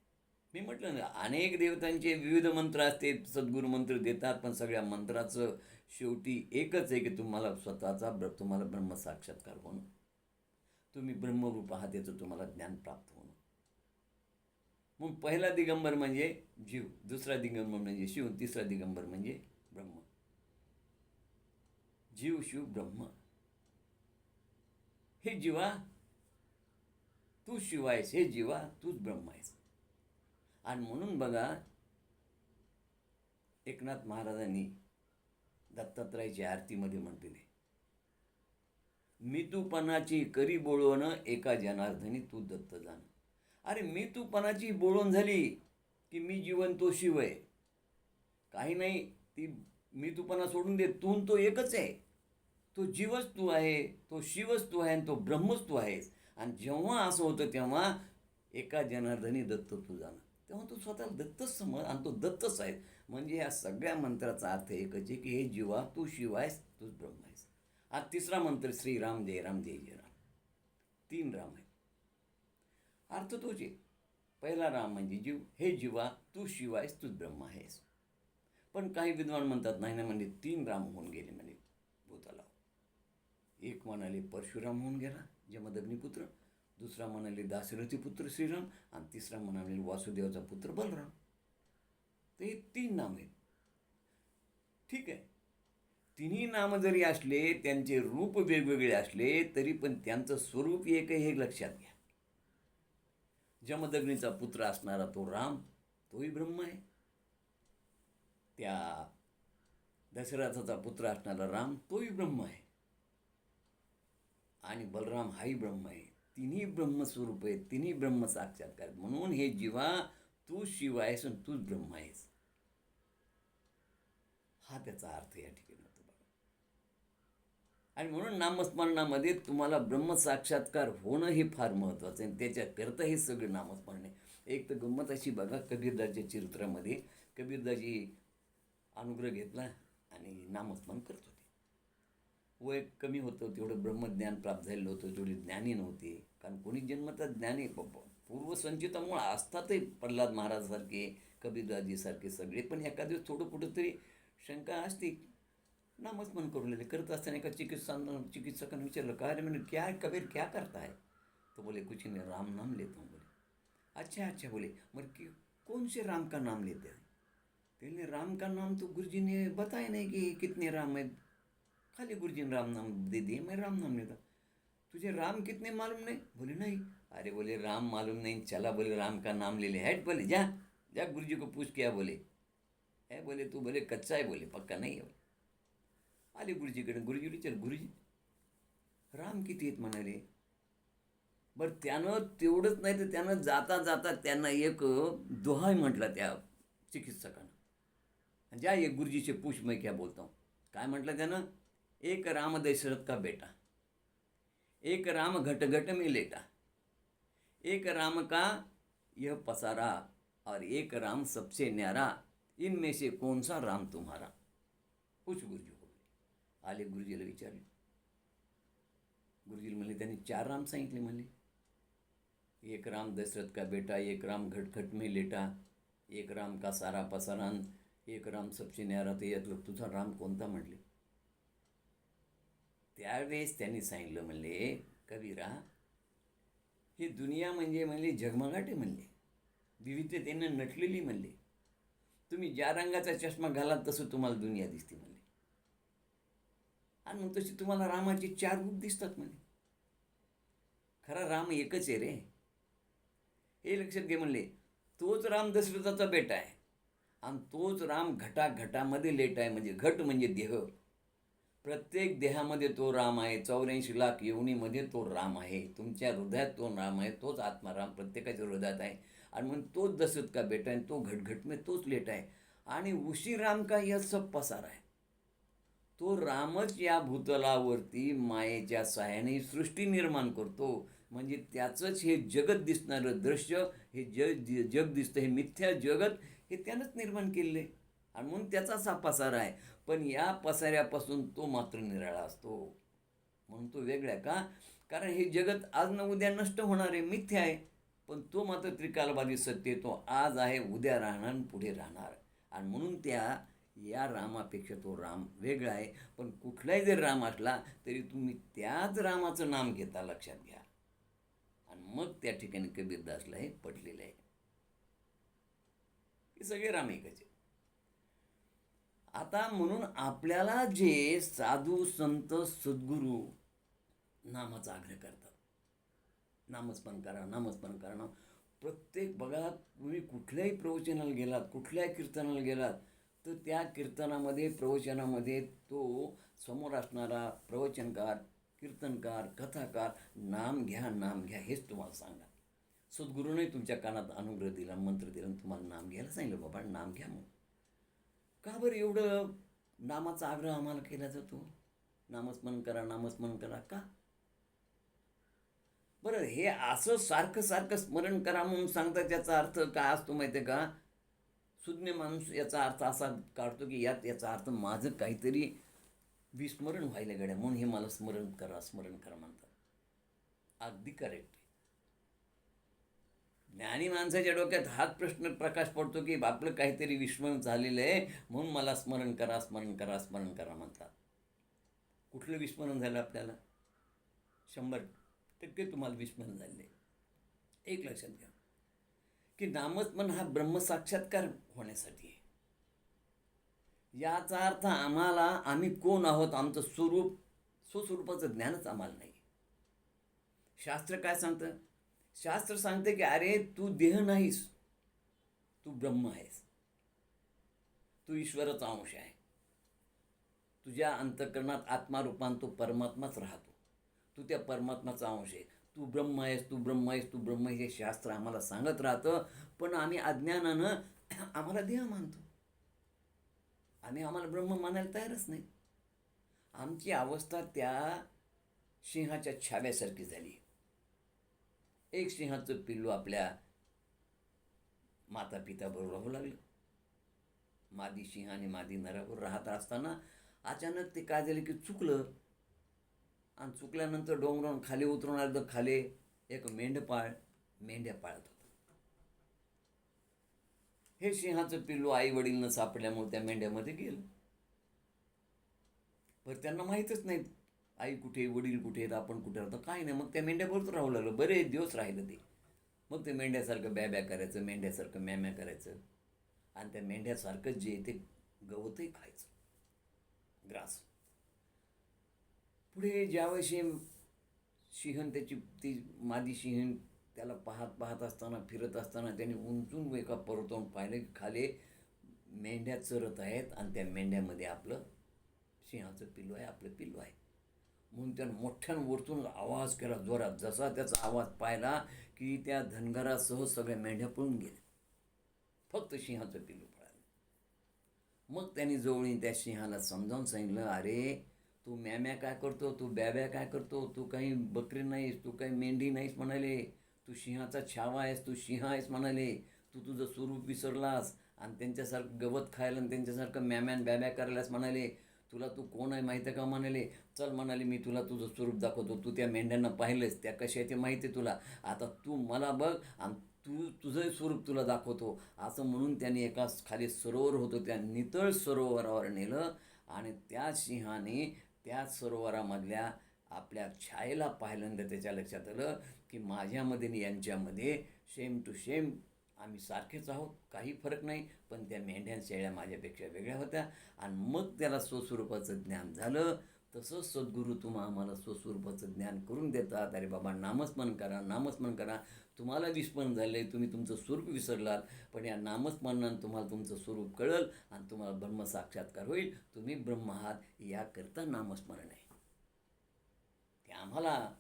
मी म्हटलं ना, अनेक देवतांचे विविध मंत्र असते, सद्गुरू मंत्र देतात, पण सगळ्या मंत्राचं शेवटी एकच आहे की तुम्हाला ब्रह्मसाक्षात्कार होणं, तुम्ही ब्रह्मरूप आहात याचं तुम्हाला ज्ञान प्राप्त होणं. मग पहिला दिगंबर म्हणजे जीव, दुसरा दिगंबर म्हणजे शिव, तिसरा दिगंबर म्हणजे ब्रह्म. जीव शिव ब्रह्म. हे जीवा तू शिव आहेस, हे जीवा तूच ब्रह्म आहेस. आणि म्हणून बघा, एकनाथ महाराजांनी दत्तात्रयाच्या आरतीमध्ये म्हटलेले, मी तूपणाची करी बोळवण एका जनार्दनी तू दत्त जाण. अरे मी तूपणाची बोळवण झाली की मी जीवन तो शिव आहे, काही नाही. ती मी तूपणा सोडून दे, तू तो एकच आहे. तो जीवच तू आहे, तो शिवच तू आहे आणि तो ब्रह्मच तू आहेस. आणि जेव्हा असं होतं तेव्हा एका जनार्दनी दत्त तू जाणं, तेव्हा तू स्वतःला दत्तच समज आणि तो दत्तच आहे. म्हणजे या सगळ्या मंत्राचा अर्थ एकच आहे की हे जीवा तू शिव आहेस, तूच ब्रह्म आहेस. हा तिसरा मंत्र श्रीराम जय राम जय जय राम. 3 राम आहेत, अर्थ तोच आहे. पहिला राम म्हणजे जीव, हे जीवा तू शिव आहेस, तूच ब्रह्म आहेस. पण काही विद्वान म्हणतात नाही ना, म्हणजे 3 राम होऊन गेले म्हणजे भूताला. एक म्हणाले परशुराम होऊन गेला, जमदग्निपुत्र, दुसरा म्हणाले दाशरथी पुत्र श्रीराम आणि तिसरा म्हणाले वासुदेवाचा पुत्र बलराम. तर हे 3 नाम आहेत. ठीक आहे, तिन्ही नाम जरी असले, त्यांचे रूप वेगवेगळे असले, तरी पण त्यांचं स्वरूप एक आहे हे लक्षात घ्या. जमदग्नीचा पुत्र असणारा तो राम, तोही ब्रह्म आहे. त्या दशरथाचा पुत्र असणारा राम, तोही ब्रह्म आहे. आणि बलराम हाही ब्रह्म आहे. तिन्ही ब्रह्मस्वरूप आहेत, तिन्ही ब्रह्मसाक्षात्कार आहेत. म्हणून हे जीवा तू शिव आहेस आणि तूच ब्रह्म आहेस, हा त्याचा अर्थ या ठिकाणी होतो बघा. आणि म्हणून नामस्मरणामध्ये तुम्हाला ब्रह्मसाक्षात्कार होणं हे फार महत्त्वाचं आहे. त्याच्याकरता हे सगळं नामस्मरण आहे. एक तर गंमत अशी बघा, कबीरदासच्या चरित्रामध्ये कबीरदाजी अनुग्रह घेतला आणि नामस्मरण करत होते. वय कमी होतं, तेवढं ब्रह्मज्ञान प्राप्त झालेलं होतं, तेवढी ज्ञानी नव्हते. कारण कोणी जन्मतात ज्ञानी पूर्वसंचितामुळं असतातही, प्रल्हाद महाराजसारखे, कबीरदासजीसारखे सगळे. पण एखाद्या दिवस थोडं कुठं तरी शंका असते. नामस्मरण करू लागले. करत असताना एका चिकित्सकाने विचारलं, काय रे? मैंने क्या कबीर क्या करता है? तो बोले कुछ नहीं, राम नाम लेता हूँ. बोले अच्छा अच्छा. बोले मगर कौन से राम का नाम लेते हैं? बोले राम का नाम तो गुरुजी ने बताया नहीं कि कितने राम है, खाली गुरुजी ने राम नाम दे दिए, मैं राम नाम लेता. तुझे राम कितने मालूम नहीं? बोले नहीं. अरे बोले राम मालूम नहीं, चला बोले राम का नाम ले ले. हैट बोले जा जा गुरुजी को पूछ क्या? बोले है. बोले तू बोले कच्चा है, बोले पक्का नहीं है. आले गुरुजीकडे. गुरुजी विचार, गुरुजी राम किती आहेत म्हणाले. बरं त्यानं तेवढंच नाही तर त्यानं जाता जाता त्यांना एक दोहा म्हटला त्या चिकित्सकानं. ज्या एक गुरुजीचे पूछ मैं क्या बोलता हूँ. काय म्हटलं त्यानं? एक राम दशरथ का बेटा, एक राम घट घट में लेटा, एक राम का यह पसारा और एक राम सबसे न्यारा, इनमें से कौन सा राम तुम्हारा? पूछ गुरुजी को. आले गुरुजीला विचारले. गुरुजी म्हणले त्यांनी 4 राम सांगितले. म्हणले एक राम दशरथ का बेटा, एक राम घटघट में लेटा, एक राम का सारा पसारान, एक राम सबसे न्यारा. ते यातलं तुझा राम कोणता? म्हटले. त्यावेळेस त्यांनी सांगितलं, म्हणले कबीरा ही दुनिया म्हणजे म्हणले झगमगाटे म्हणले, विविधतेनं नटलेली म्हणले. तुम्ही ज्या रंगाचा चष्मा घालाल तसं तुम्हाला दुनिया दिसते म्हणले. आणि मग तशी तुम्हाला रामाचे 4 रूप दिसतात म्हणे. खरा राम एकच आहे रे, हे लक्षात घे म्हणले. तोच राम दशरथाचा बेटा आहे आणि तोच राम घटाघटामध्ये लेट आहे. म्हणजे घट म्हणजे देह, प्रत्येक देहामध्ये तो राम आहे. 84 लाख योनीमध्ये तो राम आहे. तुमच्या हृदयात तो राम आहे. तोच आत्माराम प्रत्येकाच्या हृदयात आहे. आणि म्हणून तोच दशरथ का बेटा आहे, तो घटघट में तोच लेट आहे. आणि उशी राम का यह सब पसार आहे. तो रामच या भूतलावरती मायेच्या सहाय्याने सृष्टी निर्माण करतो. म्हणजे त्याचंच हे जगत दिसणारं दृश्य, हे जग दिसतं, हे मिथ्या जगत हे त्यानंच निर्माण केलेलं आहे. आणि म्हणून त्याचाच हा पसारा आहे. पण या पसाऱ्यापासून तो मात्र निराळा असतो. म्हणून तो वेगळा का? कारण हे जगत आज न उद्या नष्ट होणार आहे, मिथ्या आहे. पण तो मात्र त्रिकालबाधी सत्य, तो आज आहे, उद्या राहणार आणि पुढे राहणार. आणि म्हणून या रामापेक्षा तो राम वेगळा आहे. पण कुठलाही जर राम असला तरी तुम्ही त्याच रामाचं नाम घेता, लक्षात घ्या. आणि मग त्या ठिकाणी कबीरदासला हे पटलेलं आहे की सगळे राम एकच आहे. आता म्हणून आपल्याला जे साधू संत सद्गुरू नामाचा आग्रह करतात, नामस्मरण करा, नामस्मरण करा. प्रत्येक बघा, तुम्ही कुठल्याही प्रवचनाला गेलात, कुठल्याही कीर्तनाला गेलात, तर त्या कीर्तनामध्ये प्रवचनामध्ये तो समोर असणारा प्रवचनकार, कीर्तनकार, कथाकार नाम घ्या, नाम घ्या हेच तुम्हाला सांगा. सद्गुरूने तुमच्या कानात अनुग्रह दिला, मंत्र दिला, तुम्हाला नाम घ्यायला सांगितलं. बाबा नाम घ्या. मग का बरं एवढं नामाचा आग्रह आम्हाला केला जातो? नामस्मरण करा, नामस्मरण करा का? बरं हे असं सारखं सारखं स्मरण करा म्हणून सांगतात, त्याचा अर्थ काय असतो माहिती आहे का? सुज्ञ माणूस याचा अर्थ असा काढतो की याचा अर्थ माझं काहीतरी विस्मरण व्हायला गड्या, म्हणून हे मला स्मरण करा म्हणतात. अगदी करेक्ट. ज्ञानी माणसाच्या डोक्यात हाच प्रश्न प्रकाश पडतो की आपलं काहीतरी विस्मरण झालेलं आहे, म्हणून मला स्मरण करा म्हणतात. कुठलं विस्मरण झालं आपल्याला? 100% तुम्हाला विस्मरण झाले. एक लक्षात घ्या की नामस्मरण हा ब्रह्मसाक्षात्कार होण्यासाठी आहे. याचा अर्थ आम्ही कोण आहोत, आमचं स्वस्वरूपाचं ज्ञानच आम्हाला नाही. शास्त्र काय सांगतं? शास्त्र सांगते की अरे तू देह नाहीस, तू ब्रह्म आहेस, तू ईश्वराचा अंश आहे. तुझ्या अंतःकरणात आत्मारूपान तो परमात्माच राहतो. तू त्या परमात्माचा अंश आहे. तू ब्रह्म आहेस, तू ब्रह्म आहेस, तू ब्रह्म हे शास्त्र आम्हाला सांगत राहतं, पण आम्ही अज्ञानानं आम्हाला देह मानतो. आम्हाला ब्रह्म मानायला तयारच नाही. आमची अवस्था त्या सिंहाच्या छाव्यासारखी झाली. एक सिंहाचं पिल्लू आपल्या माता पित्याबरोबर राहू लागलं. मादी सिंह आणि मादी नराबरोबर राहत असताना अचानक ते काय झालं की चुकलं, आणि चुकल्यानंतर डोंगरावरून खाली उतरून आलं तर खाली एक मेंढ्या पाळत होता. हे सिंहाचं पिल्लू आई वडील न सापडल्यामुळे त्या मेंढ्यामध्ये गेलं. पण त्यांना माहीतच नाही आई कुठे, वडील कुठे आहेत, आपण कुठे राहतो, काही नाही. मग त्या मेंढ्याबरोबर राहू लागलं. बरेच दिवस राहिलं ते. मग ते मेंढ्यासारखं ब्या करायचं, मेंढ्यासारखं म्या करायचं, आणि त्या मेंढ्यासारखंच जे ते गवतही खायचं, ग्रास. पुढे ज्यावेळेस सिंहन त्याची ती मादी सिंहन त्याला पाहत असताना, फिरत असताना त्याने उंचून एका पर्वतावरून पाहिलं की खाली मेंढ्या चरत आहेत, आणि त्या मेंढ्यामध्ये आपलं सिंहाचं पिल्लू आहे, आपलं पिल्लू आहे. म्हणून त्यानं मोठ्यानं वरतून आवाज केला जोरात. जसा त्याचा आवाज पाहिला की त्या धनगरासह सगळ्या मेंढ्या पळून गेल्या, फक्त सिंहाचं पिल्लू पळालं. मग त्यांनी जवळ त्या सिंहाला समजावून सांगितलं, अरे तू म्या काय करतो, तू ब्या काय करतो, तू काही बकरी नाहीस, तू काही मेंढी नाहीस म्हणाले, तू सिंहाचा छावा आहेस, तू सिंह आहेस म्हणाले. तू तुझं स्वरूप विसरलास आणि त्यांच्यासारखं गवत खायला आणि त्यांच्यासारखं म्याम्यान ब्या करायलास म्हणाले. तुला तू कोण आहे माहिती आहे का म्हणाले. चल म्हणाले, मी तुला तुझं स्वरूप दाखवतो. तू त्या मेंढ्यांना पाहिलंस, त्या कशा आहे ते माहिती आहे तुला. आता तू मला बघ आणि तुझं स्वरूप तुला दाखवतो. असं म्हणून त्याने एका खाली सरोवर होतं, त्या नितळ सरोवरावर नेलं, आणि त्या सिंहाने त्या सरोवरामधल्या आपल्या छायेला पाहिल्यानंतर त्याच्या लक्षात आलं की माझ्यामध्ये आणि यांच्यामध्ये सेम टू सेम आम्ही सारखेच आहोत, काही फरक नाही. पण त्या मेंढ्या शेळ्या माझ्यापेक्षा वेगळ्या होत्या. आणि मग त्याला स्वस्वरूपाचं ज्ञान झालं. तसंच सद्गुरू तुम्हा आम्हाला स्वस्वरूपाचं ज्ञान करून देतात. अरे बाबा, नामस्मरण करा, नामस्मरण करा. तुम्हाला विस्मरण झालं आहे, तुम्ही तुमचं स्वरूप विसरलात, पण या नामस्मरणानं तुम्हाला तुमचं स्वरूप कळलं आणि तुम्हाला ब्रह्मसाक्षात्कार होईल. तुम्ही ब्रह्म आहात याकरता नामस्मरण आहे. ते आम्हाला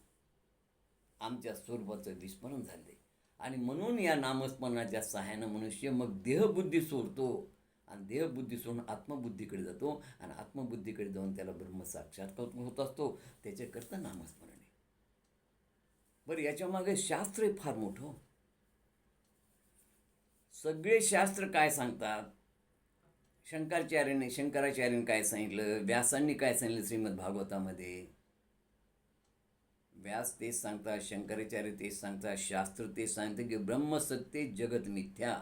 आमच्या स्वरूपाचं विस्मरण झाले, आणि म्हणून या नामस्मरणाच्या सहाय्यानं मनुष्य मग देहबुद्धी सोडतो, आणि देहबुद्धी सोडून आत्मबुद्धीकडे जातो, आणि आत्मबुद्धीकडे जाऊन त्याला ब्रह्मसाक्षात्कार होत असतो. त्याच्याकरता नामस्मरण आहे. बरं, याच्यामागे शास्त्र फार मोठं. सगळे शास्त्र काय सांगतात? शंकराचार्यांनी काय सांगितलं, व्यासांनी काय सांगितलं श्रीमद भागवतामध्ये. व्यास तेच सांगतात, शंकराचार्य तेच सांगतात, शास्त्र तेच सांगतं की ब्रह्म सत्य जगत मिथ्या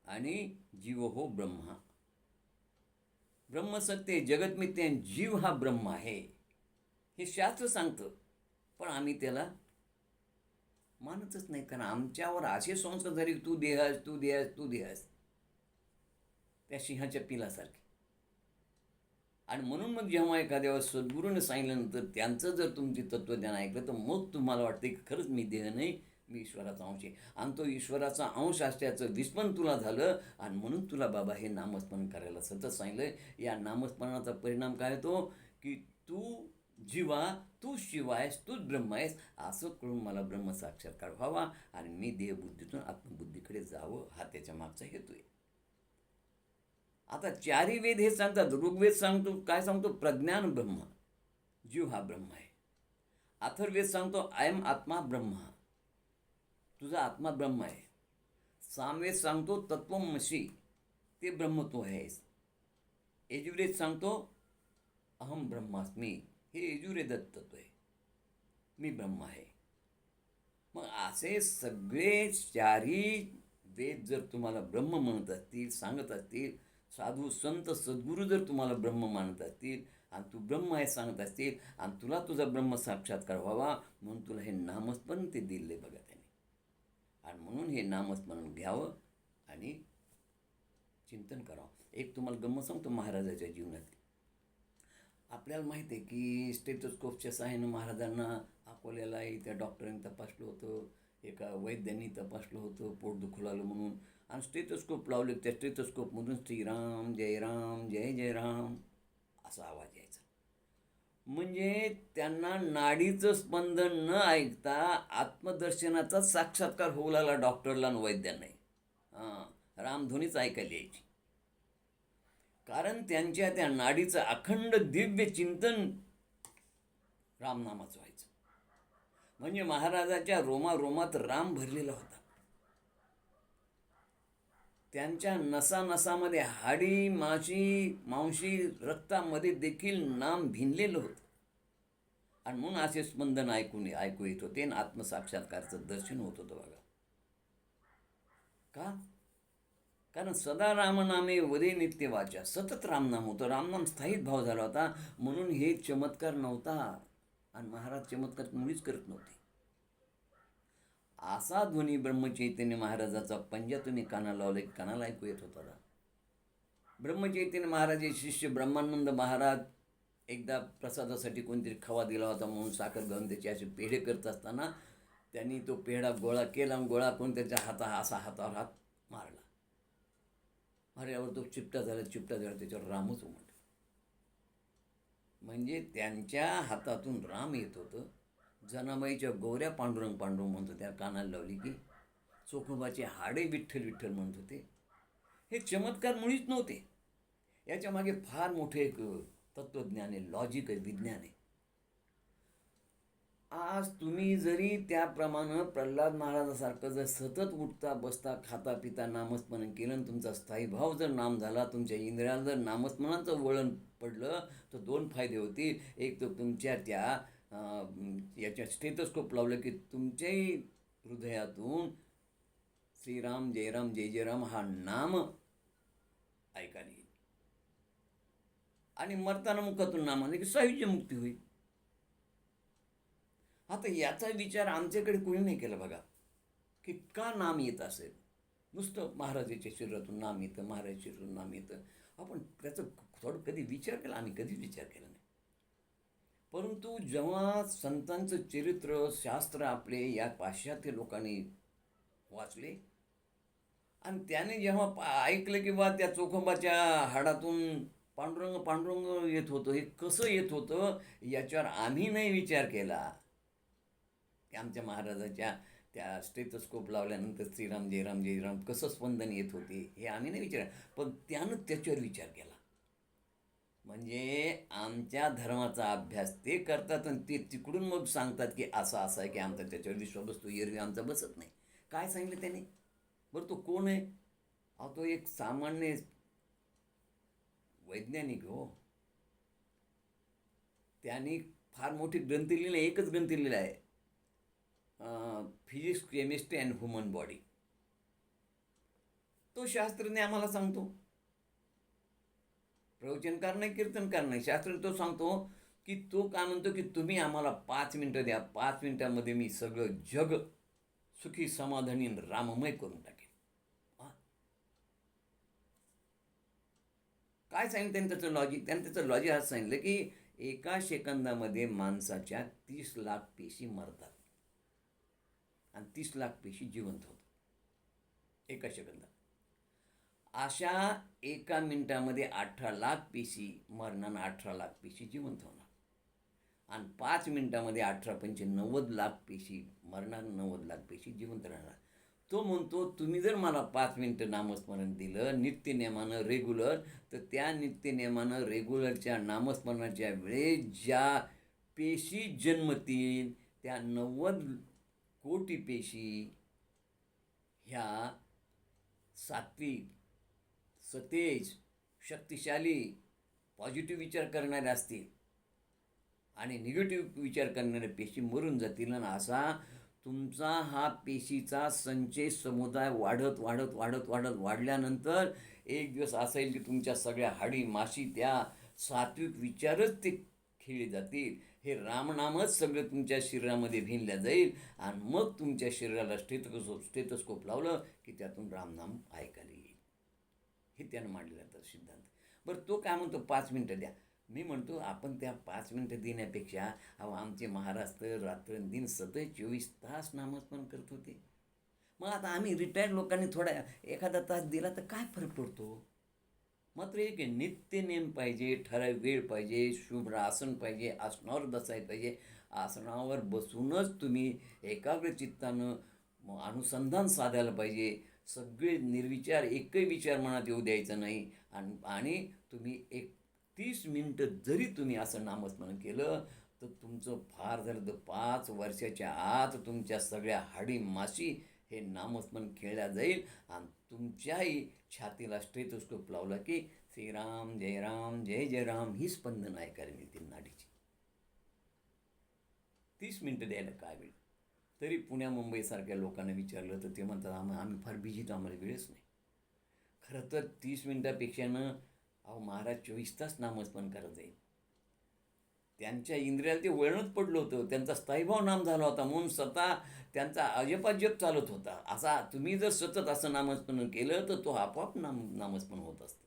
आणि जीव हो ब्रह्मा. ब्रह्म सत्य जगत मिथ्या आणि जीव हा ब्रह्म आहे, हे शास्त्र सांगतं. पण आम्ही त्याला मानतच नाही, कारण आमच्यावर असे संस्कार झाले की तू देह आहेस, तू देह आहेस, तू देह आहेस, त्या सिंहाच्या पिलासारखे. आणि म्हणून मग जेव्हा एखाद्या सद्गुरूने सांगितल्यानंतर त्यांचं जर तुमची तत्त्वज्ञान ऐकलं, तर मग तुम्हाला वाटतं की खरंच मी देह नाही, मी ईश्वराचा अंश आहे. आणि तो ईश्वराचा अंश असल्याचं विस्मरण तुला झालं, आणि म्हणून तुला बाबा हे नामस्मरण करायला सतत सांगितलं. या नामस्मरणाचा परिणाम काय होतो की तू जीवा, तू शिव आहेस, तूच ब्रह्म आहेस, असं करून मला ब्रह्मसाक्षात्कार व्हावा आणि मी देहबुद्धीतून आत्मबुद्धीकडे जावं, हा त्याच्या मागचा हेतू आहे. आता चारी वेद हे सांगतात. ऋग्वेद सांगतो, काय सांगतो, प्रज्ञान ब्रह्म, जीव हा ब्रह्म आहे. अथर्ववेद सांगतो अयम आत्मा ब्रह्म, तुझा आत्मा ब्रह्म आहे. सामवेद सांगतो तत्वमसी, ते ब्रह्म तू आहेस. यजुर्वेद सांगतो अहम ब्रह्मास्मी, हे यजुर्वेदात तत्व आहे, मी ब्रह्म आहे. मग असे सगळे चारी वेद जर तुम्हाला ब्रह्म म्हणत असतील, सांगत असतील, साधू संत सद्गुरू जर तुम्हाला ब्रह्म मानत असतील, आणि तू ब्रह्म आहे सांगत असतील, आणि तुला तुझा ब्रह्म साक्षात्कार व्हावा म्हणून तुला हे नामस्मरण ते दिले बघा त्याने. आणि म्हणून हे नामस्मरण घ्यावं आणि चिंतन करावं. एक तुम्हाला गंमत सांगतो महाराजाच्या जीवनातली. आपल्याला माहिती आहे की स्टेथोस्कोपच्या सहाय्यानं महाराजांना अकोल्याला त्या डॉक्टरांनी तपासलं होतं, एका वैद्यांनी तपासलं होतं, पोट दुखू लागलं म्हणून, आणि स्टेथोस्कोप लावले. त्या स्टेथोस्कोपमधून श्रीराम जय राम जय जय राम असा आवाज यायचा. म्हणजे त्यांना नाडीचं स्पंदन न ऐकता आत्मदर्शनाचा साक्षात्कार होऊ लागला डॉक्टरला आणि वैद्यांनाही. हां, रामधुनीच ऐकायला यायची. कारण त्यांच्या त्या नाडीचं अखंड दिव्य चिंतन रामनामाचं व्हायचं. म्हणजे महाराजाच्या रोमारोमात राम भरलेला होता. त्यांच्या नसानसामध्ये हाडी मांशी रक्तामध्ये देखील नाम भिनलेलं होतं. आणि म्हणून असे स्पंदन ऐकू येत होते आणि आत्मसाक्षात्कारचं दर्शन होत होतं बघा. का? कारण सदा रामनामे वदे नित्य वाचा, सतत रामनाम होतं. रामनाम स्थायिक भाव झाला होता. म्हणून हे चमत्कार नव्हता. आणि महाराज चमत्कार मुळीच करत नव्हते. असा ध्वनी ब्रह्मचैतन्य महाराजाचा पंजा तुम्ही कानाला लावले, कानाला ऐकू येत होता. ब्रह्मचैतन्य महाराजाचे शिष्य ब्रह्मानंद महाराज एकदा प्रसादासाठी कोणतरी खवा दिला होता म्हणून साखर घालून त्याचे असे पेढे करत असताना त्यांनी तो पेढा गोळा केला आणि गोळा करून त्याच्या हातावर हात मारला. मारल्यावर तो चिपटा झाला त्याच्यावर रामच उमटला. म्हणजे त्यांच्या हातातून राम येत होतं. जनाबाईच्या गोऱ्या पांडुरंग म्हणतो त्या कानाला लावली की चोखोबाचे हाडे विठ्ठल म्हणत होते. हे चमत्कार मुळीच नव्हते. याच्या मागे फार मोठे एक तत्त्वज्ञान आहे, लॉजिक आहे, विज्ञान आहे. आज तुम्ही जरी त्याप्रमाणे प्रल्हाद महाराजासारखं जर सतत उठता बसता खाता पिता नामस्मरण केलं आणि तुमचा स्थायी भाव जर नाम झाला, तुमच्या इंद्रियाला जर नामस्मरणाचं वळण पडलं तर दोन फायदे होतील. एक तर तुमच्या त्या याच्या स्टेथोस्कोप लावलं की तुमच्याही हृदयातून श्रीराम जयराम जय जयराम हा नाम ऐकायला येईल. आणि मरताना मुखातून नाम आले की सायुज्य मुक्ती होईल. आता याचा विचार आमच्याकडे कोणी नाही केला बघा, की का नाम येत असेल. नुसतं महाराजाच्या शरीरातून नाम येतं, महाराजाच्या शरीरातून नाम येतं. आपण त्याचं थोडं कधी विचार केला? आम्ही कधीच विचार केला नाही. परंतु जेव्हा संतांचं चरित्र शास्त्र आपले या पाश्चात्य लोकांनी वाचले आणि त्याने जेव्हा ऐकलं की बा त्या चोखोबाच्या हाडातून पांडुरंग येत होतं, हे कसं येत होतं याच्यावर आम्ही नाही विचार केला. की आमच्या महाराजाच्या त्या स्टेथोस्कोप लावल्यानंतर श्रीराम जयराम जयराम कसं स्पंदन येत होते हे आम्ही नाही विचार, पण त्यानं त्याच्यावर विचार केला. म्हणजे आमच्या धर्माचा अभ्यास ते करतात आणि ते तिकडून मग सांगतात की असं आहे की आमचा त्याच्यावर विश्वास बसतो. एरवी आमचा बसत नाही. काय सांगितलं त्याने? बरं तो कोण आहे? तो एक सामान्य वैज्ञानिक हो. त्यांनी फार मोठी ग्रंथ लिहिली, एकच ग्रंथ लिहिला आहे, physics chemistry and human body. तो शास्त्रज्ञ आम्हाला सांगतो, प्रवचनकार नाही, कीर्तनकार नाही, शास्त्र तो सांगतो की तो काय म्हणतो की तुम्ही आम्हाला 5 मिनटं द्या, 5 मिनटामध्ये मी सगळं जग सुखी समाधानी राममय करून टाकेन. काय सांगितलं त्यांनी त्याचं लॉजिक? त्यांनी त्याचं लॉजिक असं सांगितलं की एका सेकंदामध्ये माणसाच्या 30 लाख पेशी मरतात आणि 30 लाख पेशी जिवंत होतात एका सेकंदात. अशा एका मिनिटामध्ये 18 लाख पेशी मरणार, 18 लाख पेशी जिवंत होणार. आणि 5 मिनिटामध्ये 18 पंचे 90 लाख पेशी मरणार, 90 लाख पेशी जिवंत राहणार. तो म्हणतो तुम्ही जर मला 5 मिनिटं नामस्मरण दिलं नित्यनेमानं रेग्युलर, तर त्या नित्यनेमानं रेग्युलरच्या नामस्मरणाच्या वेळेस ज्या पेशी जन्मतील त्या 90 कोटी पेशी ह्या सात्विक, सतेज, शक्तिशाली, पॉझिटिव्ह विचार करणारे असतील आणि निगेटिव्ह विचार करणारे पेशी मरून जातील. आणि असा तुमचा हा पेशीचा संचय समुदाय वाढल्यानंतर एक दिवस असा येईल की तुमच्या सगळ्या हाडी माशी त्या सात्विक विचारच ते खेळले जातील. हे रामनामच सगळं तुमच्या शरीरामध्ये भिनल्या जाईल आणि मग तुमच्या शरीराला स्टेथोस्कोप लावलं की त्यातून रामनाम ऐकायला येईल. हे त्यानं मांडलेलं सिद्धांत. बरं तो काय म्हणतो 5 मिनटं द्या. मी म्हणतो आपण त्या 5 मिनटं देण्यापेक्षा आमचे महाराज तर रात्रंदिन सतत 24 तास नामस्मरण करत होते. मग आता आम्ही रिटायर्ड लोकांनी थोडा एखादा तास दिला तर काय फरक पडतो? मात्र एक आहे, नित्य नेम पाहिजे, ठराविक वेळ पाहिजे, शुभ्र आसन पाहिजे, आसनावर बसायला पाहिजे. आसनावर बसूनच तुम्ही एकाग्र चित्तानं अनुसंधान साधायला पाहिजे. सगळे निर्विचार, एकही विचार मनात येऊ द्यायचा नाही. आणि तुम्ही 30 मिनटं जरी तुम्ही असं नामस्मरण केलं तर तुमचं फार झालं तर 5 वर्षाच्या आत तुमच्या सगळ्या हाडी माशी हे नामस्मरण खेळल्या जाईल. आणि तुमच्याही छातीला स्टेथोस्कोप लावला की श्रीराम जय राम जय जय राम ही स्पंदन ऐकायला मिळतील नाडीची. 30 मिनटं द्यायला काय वेळ. तरी पुण्या मुंबईसारख्या लोकांना विचारलं तर ते म्हणतात आम्ही फार बिझीत, आम्हाला वेळच नाही. खरं तर 30 मिनटापेक्षानं महाराज 24 तास नामस्मरण करत जाईल. त्यांच्या इंद्रियाला ते वळणच पडलं होतं. त्यांचा स्थायीभाव नाम झाला होता म्हणून स्वतः त्यांचा अजपाजप चालत होता. असा तुम्ही जर सतत असं नामस्मरण केलं तर तो आपोआप नामस्मरण होत असतं.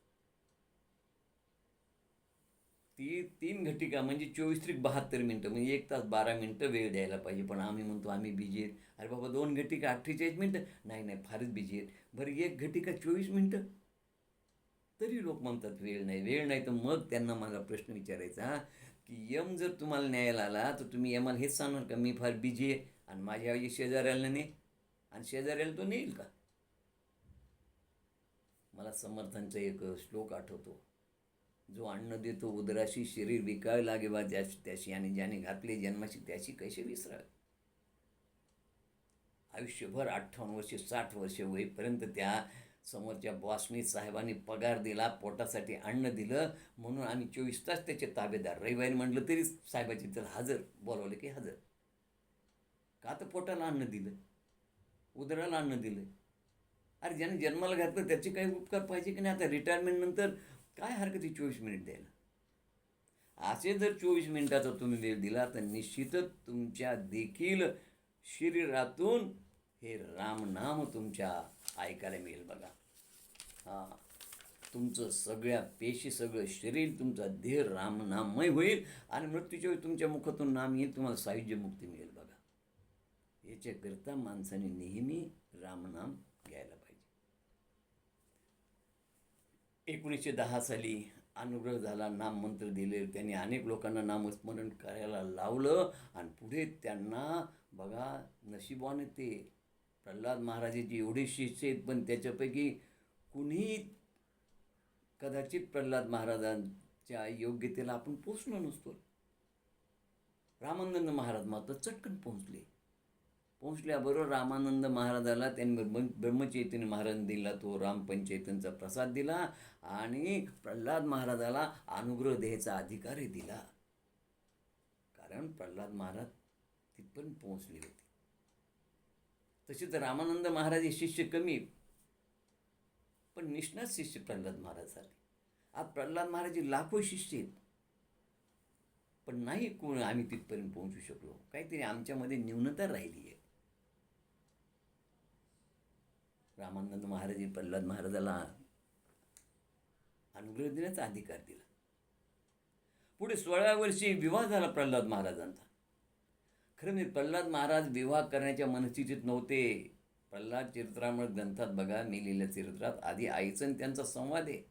ती 3 घटिका म्हणजे 24-72 मिनटं, म्हणजे 1 तास 12 मिनटं वेळ द्यायला पाहिजे. पण आम्ही म्हणतो आम्ही बिझी आहेत. अरे बाबा 2 घटिका 48 मिनटं, नाही फारच बिझी आहेत. बरं 1 घटिका 24 मिनटं, तरी लोक म्हणतात वेळ नाही. तर मग त्यांना मला प्रश्न विचारायचा की यम जर तुम्हाला न्यायला आला तर तुम्ही यमाला हेच सांगणार का मी फार बिझी आहे आणि माझ्या ऐवजी शेजाऱ्याला ने, आणि शेजाऱ्याला तो नेईल का? मला समर्थांचा एक श्लोक आठवतो, जो अन्न देतो उदराशी शरीर विकावे लागे बा त्याशी, आणि ज्याने घातले जन्माशी त्याशी कैसे विसरावे. आयुष्यभर 58 वर्षे 60 वर्षे होईपर्यंत त्या समोरच्या बॉसनी साहेबांनी पगार दिला, पोटासाठी अन्न दिलं, म्हणून आम्ही 24 तास त्याचे ताबेदार. रविवारी म्हटलं तरी साहेबाची तर हजर, बोलावलं की हजर. का तर पोटाला अन्न दिलं, उदराला अन्न दिलं. अरे ज्याने जन्माला घातलं त्याचे काही उपकार पाहिजे की नाही. आता रिटायरमेंट नंतर काय हरकत आहे 24 मिनिट द्यायला. असे जर 24 मिनिटाचा तुम्ही वेळ दिला तर निश्चितच तुमच्या देखील शरीरातून हे रामनाम तुमच्या ऐकायला मिळेल. बघा, तुमचं सगळ्या पेशी, सगळं शरीर, तुमचा देह रामनाममय होईल आणि मृत्यूच्या वेळी तुमच्या मुखातून नाम येईल, तुम्हाला सायुज्य मुक्ती मिळेल. बघा, याच्याकरता माणसाने नेहमी रामनाम घ्यायला पाहिजे. 1910 साली अनुग्रह झाला, नाम मंत्र दिले, त्यांनी अनेक लोकांना नामस्मरण करायला लावलं आणि पुढे त्यांना बघा नशिबाने ते प्रल्हाद महाराजांची एवढे शिष्य आहेत, पण त्याच्यापैकी कुणीही कदाचित प्रल्हाद महाराजांच्या योग्यतेला आपण पोचलो नसतो. रामानंद महाराज मात्र चटकन पोहोचल्याबरोबर रामानंद महाराजाला त्यांनी ब्रह्मचैतन्य महाराज दिला, तो रामपंचैतनचा प्रसाद दिला आणि प्रल्हाद महाराजाला अनुग्रह द्यायचा अधिकारही दिला. कारण प्रल्हाद महाराज तिथपर्यंत पोहोचले होते. तसे तर रामानंद महाराज हे शिष्य कमी, पण निष्णात शिष्य प्रल्हाद महाराज झाले. आज प्रल्हाद महाराज लाखो शिष्य आहेत, पण नाही कोण आम्ही तिथपर्यंत पोहोचू शकलो. काहीतरी आमच्यामध्ये न्यूनता राहिली आहे. रामानंद महाराज प्रल्हाद महाराजाला अनुग्रह देण्याचा अधिकार दिला. पुढे 16व्या वर्षी विवाह झाला प्रल्हाद महाराजांचा. खरं म्हणजे प्रल्हाद महाराज विवाह करण्याच्या मनस्थितीत नव्हते. प्रल्हाद चरित्रामृत ग्रंथात बघा, मी लिहिलेल्या चरित्रात आधी आईचं त्यांचा संवाद आहे.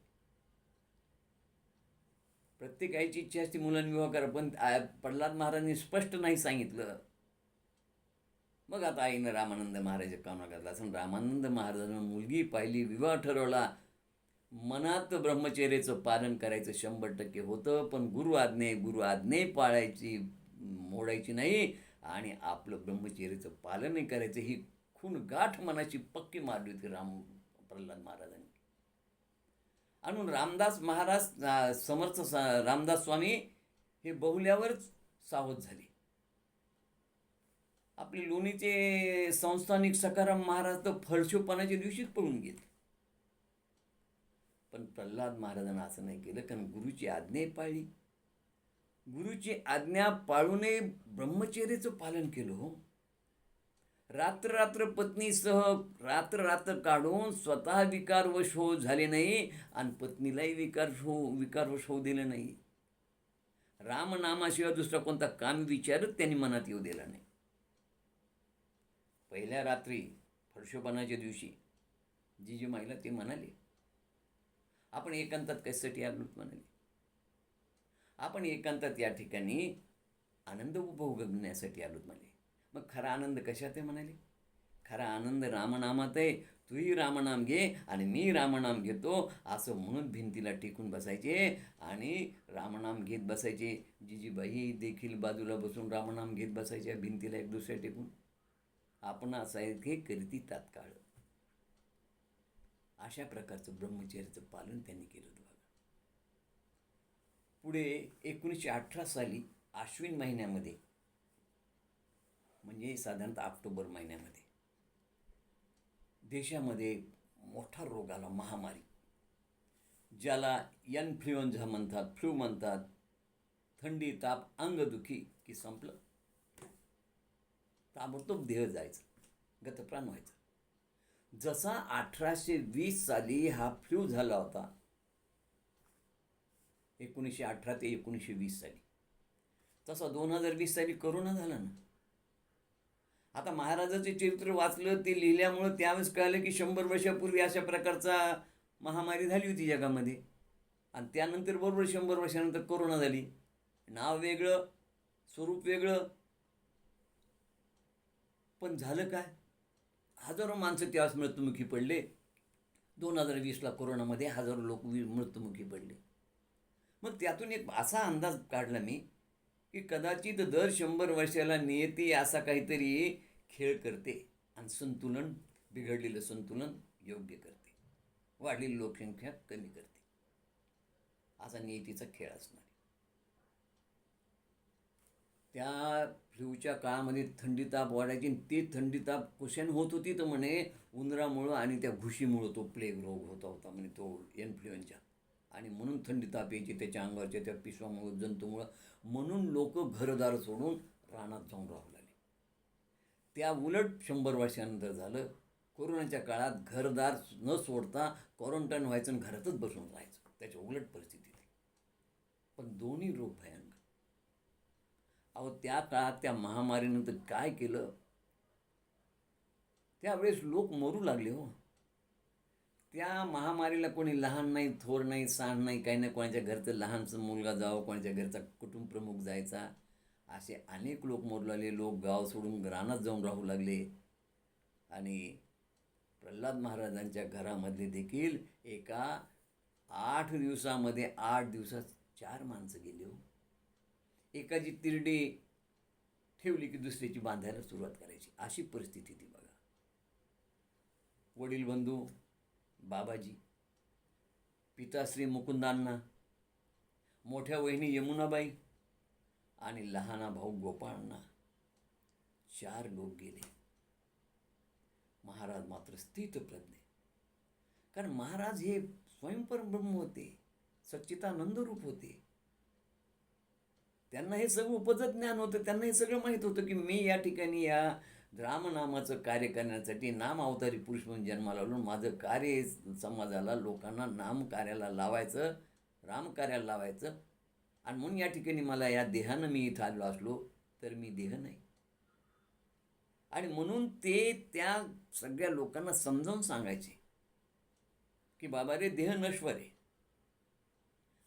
प्रत्येक आईची इच्छा असते मुलांनी विवाह करा, पण प्रल्हाद महाराजांनी स्पष्ट नाही सांगितलं. मग आता आईनं रामानंद महाराज काना घातला असं. रामानंद महाराजांना मुलगी पाहिली, विवाह ठरवला. मनात ब्रह्मचर्याचं पालन करायचं 100% होतं, पण गुरु आज्ञे पाळायची, मोडायची नाही आणि आपलं ब्रह्मचर्याचं पालनही करायचं. ही खून गाठ मनाची पक्की मारली होती प्रल्हाद महाराजांनी. आणि रामदास महाराज, समर्थ रामदास स्वामी हे बहुल्यावरच सावध झाले. आपले लोणीचे संस्थानिक सखाराम महाराज तर फळशोपणाच्या दिवशीच पळून गेले. पण प्रल्हाद महाराजांना असं नाही केलं, कारण गुरुची आज्ञा पाळली. गुरुची आज्ञा पाळूनही ब्रह्मचर्याचं पालन केलं. हो, रात्र पत्नीसह रात्र काढून स्वतः विकारवश झाले नाही आणि पत्नीलाही विकारवश होऊ दिले नाही. रामनामाशिवाय दुसरा कोणता काम विचारच त्यांनी मनात येऊ दिला नाही. पहिल्या रात्री फळशोपणाच्या दिवशी जिजूमाईला ते म्हणाले, आपण एकांतात कशासाठी आलोत म्हणाले? आपण एकांतात या ठिकाणी आनंद उपभोगण्यासाठी आलोत म्हणाले. मग खरा आनंद कशात आहे म्हणाले? खरा आनंद रामनामात आहे. तूही रामनाम घे आणि मी रामनाम घेतो असं म्हणून भिंतीला टेकून बसायचे आणि रामनाम घेत बसायचे. जिजीबाई देखील बाजूला बसून रामनाम घेत बसायच्या भिंतीला एक दुसऱ्या टेकून. आपण असायचे करती तात्काळ. अशा प्रकारचं ब्रह्मचर्याचं पालन त्यांनी केलं होतं बघा. पुढे 1918 साली आश्विन महिन्यामध्ये, म्हणजे साधारणतः ऑक्टोबर महिन्यामध्ये, देशामध्ये मोठा रोग आला, महामारी, ज्याला इन्फ्लुएंझा म्हणतात, फ्लू म्हणतात. थंडी, ताप, अंगदुखी की संपलं, ताबडतोब देह जायचं, गतप्राण व्हायचं. जसा 1820 साली हा फ्लू झाला होता, 1918 ते 1920 साली, तसा 2020 साली कोरोना झाला ना. आता महाराजाचे चरित्र वाचलं, ते लिहिल्यामुळं त्यावेळेस कळलं की 100 वर्षापूर्वी अशा प्रकारचा महामारी झाली होती जगामध्ये. आणि त्यानंतर बरोबर 100 वर्षानंतर कोरोना झाली. नाव वेगळं, स्वरूप वेगळं, पण झालं काय? हजारो माणसं त्यावेळेस मृत्युमुखी पडले. 2020ला कोरोनामध्ये हजारो लोक मृत्युमुखी पडले. मग त्यातून एक असा अंदाज काढला मी की कदाचित दर 100 वर्षाला नियती असा काहीतरी खेळ करते आणि संतुलन, बिघडलेलं संतुलन योग्य करते, वाढलेली लोकसंख्या कमी करते. असा नियतीचा खेळ असणार. त्या फ्लूच्या काळामध्ये थंडी ताप वाढायची. ते थंडी ताप कशाने होत होती तर म्हणे उंदरामुळं आणि त्या घुशीमुळं तो प्लेग रोग होता म्हणे, तो इन्फ्लुएंझा. आणि म्हणून थंडी ताप यायची त्याच्या अंगावरच्या त्या पिशवामुळं, जंतूमुळं. म्हणून लोक घरदार सोडून रानात जाऊन राहू लागले. त्या उलट 100 वर्षानंतर झालं. कोरोनाच्या काळात घरदार न सोडता क्वारंटाईन व्हायचं आणि घरातच बसून राहायचं. त्याच्या उलट परिस्थिती होती. पण दोन्ही रोग भयंकर. अहो, त्या काळात त्या महामारीनंतर काय केलं, त्यावेळेस लोक मरू लागले हो. त्या महामारीला कोणी लहान नाही, थोर नाही, सहान नाही, काही नाही. कोणाच्या घरचं लहानसं मुलगा जावं, कोणाच्या घरचा कुटुंब प्रमुख जायचा, असे अनेक लोक मरू लागले. लोक गाव सोडून रानात जाऊन राहू लागले. आणि प्रल्हाद महाराजांच्या घरामधले देखील एका 8 दिवसामध्ये 8 दिवसात 4 माणसं गेली हो. एकाची तिरडी ठेवली की दुसऱ्याची बांधायला सुरुवात करायची, अशी परिस्थिती ती बघा. वडील बंधू बाबाजी, पिताश्री मुकुंदांना, मोठ्या वहिनी यमुनाबाई आणि लहाना भाऊ गोपाळांना 4 लोक गेले. महाराज मात्र स्थितप्रज्ञ. कारण महाराज हे स्वयंपरब्रह्म होते, सच्चिदानंद रूप होते. त्यांना हे सगळं उपजत ज्ञान होतं. त्यांना हे सगळं माहीत होतं की मी या ठिकाणी या रामनामाचं कार्य करण्यासाठी नाम अवतारी पुरुष म्हणून जन्माला आलो. माझं कार्य समाजाला, लोकांना नाम कार्याला लावायचं, राम कार्याला लावायचं. आणि म्हणून या ठिकाणी मला या देहानं मी इथं आलो असलो तर मी देह नाही. आणि म्हणून ते त्या सगळ्या लोकांना समजावून सांगायचे की बाबा रे, देह नश्वर आहे,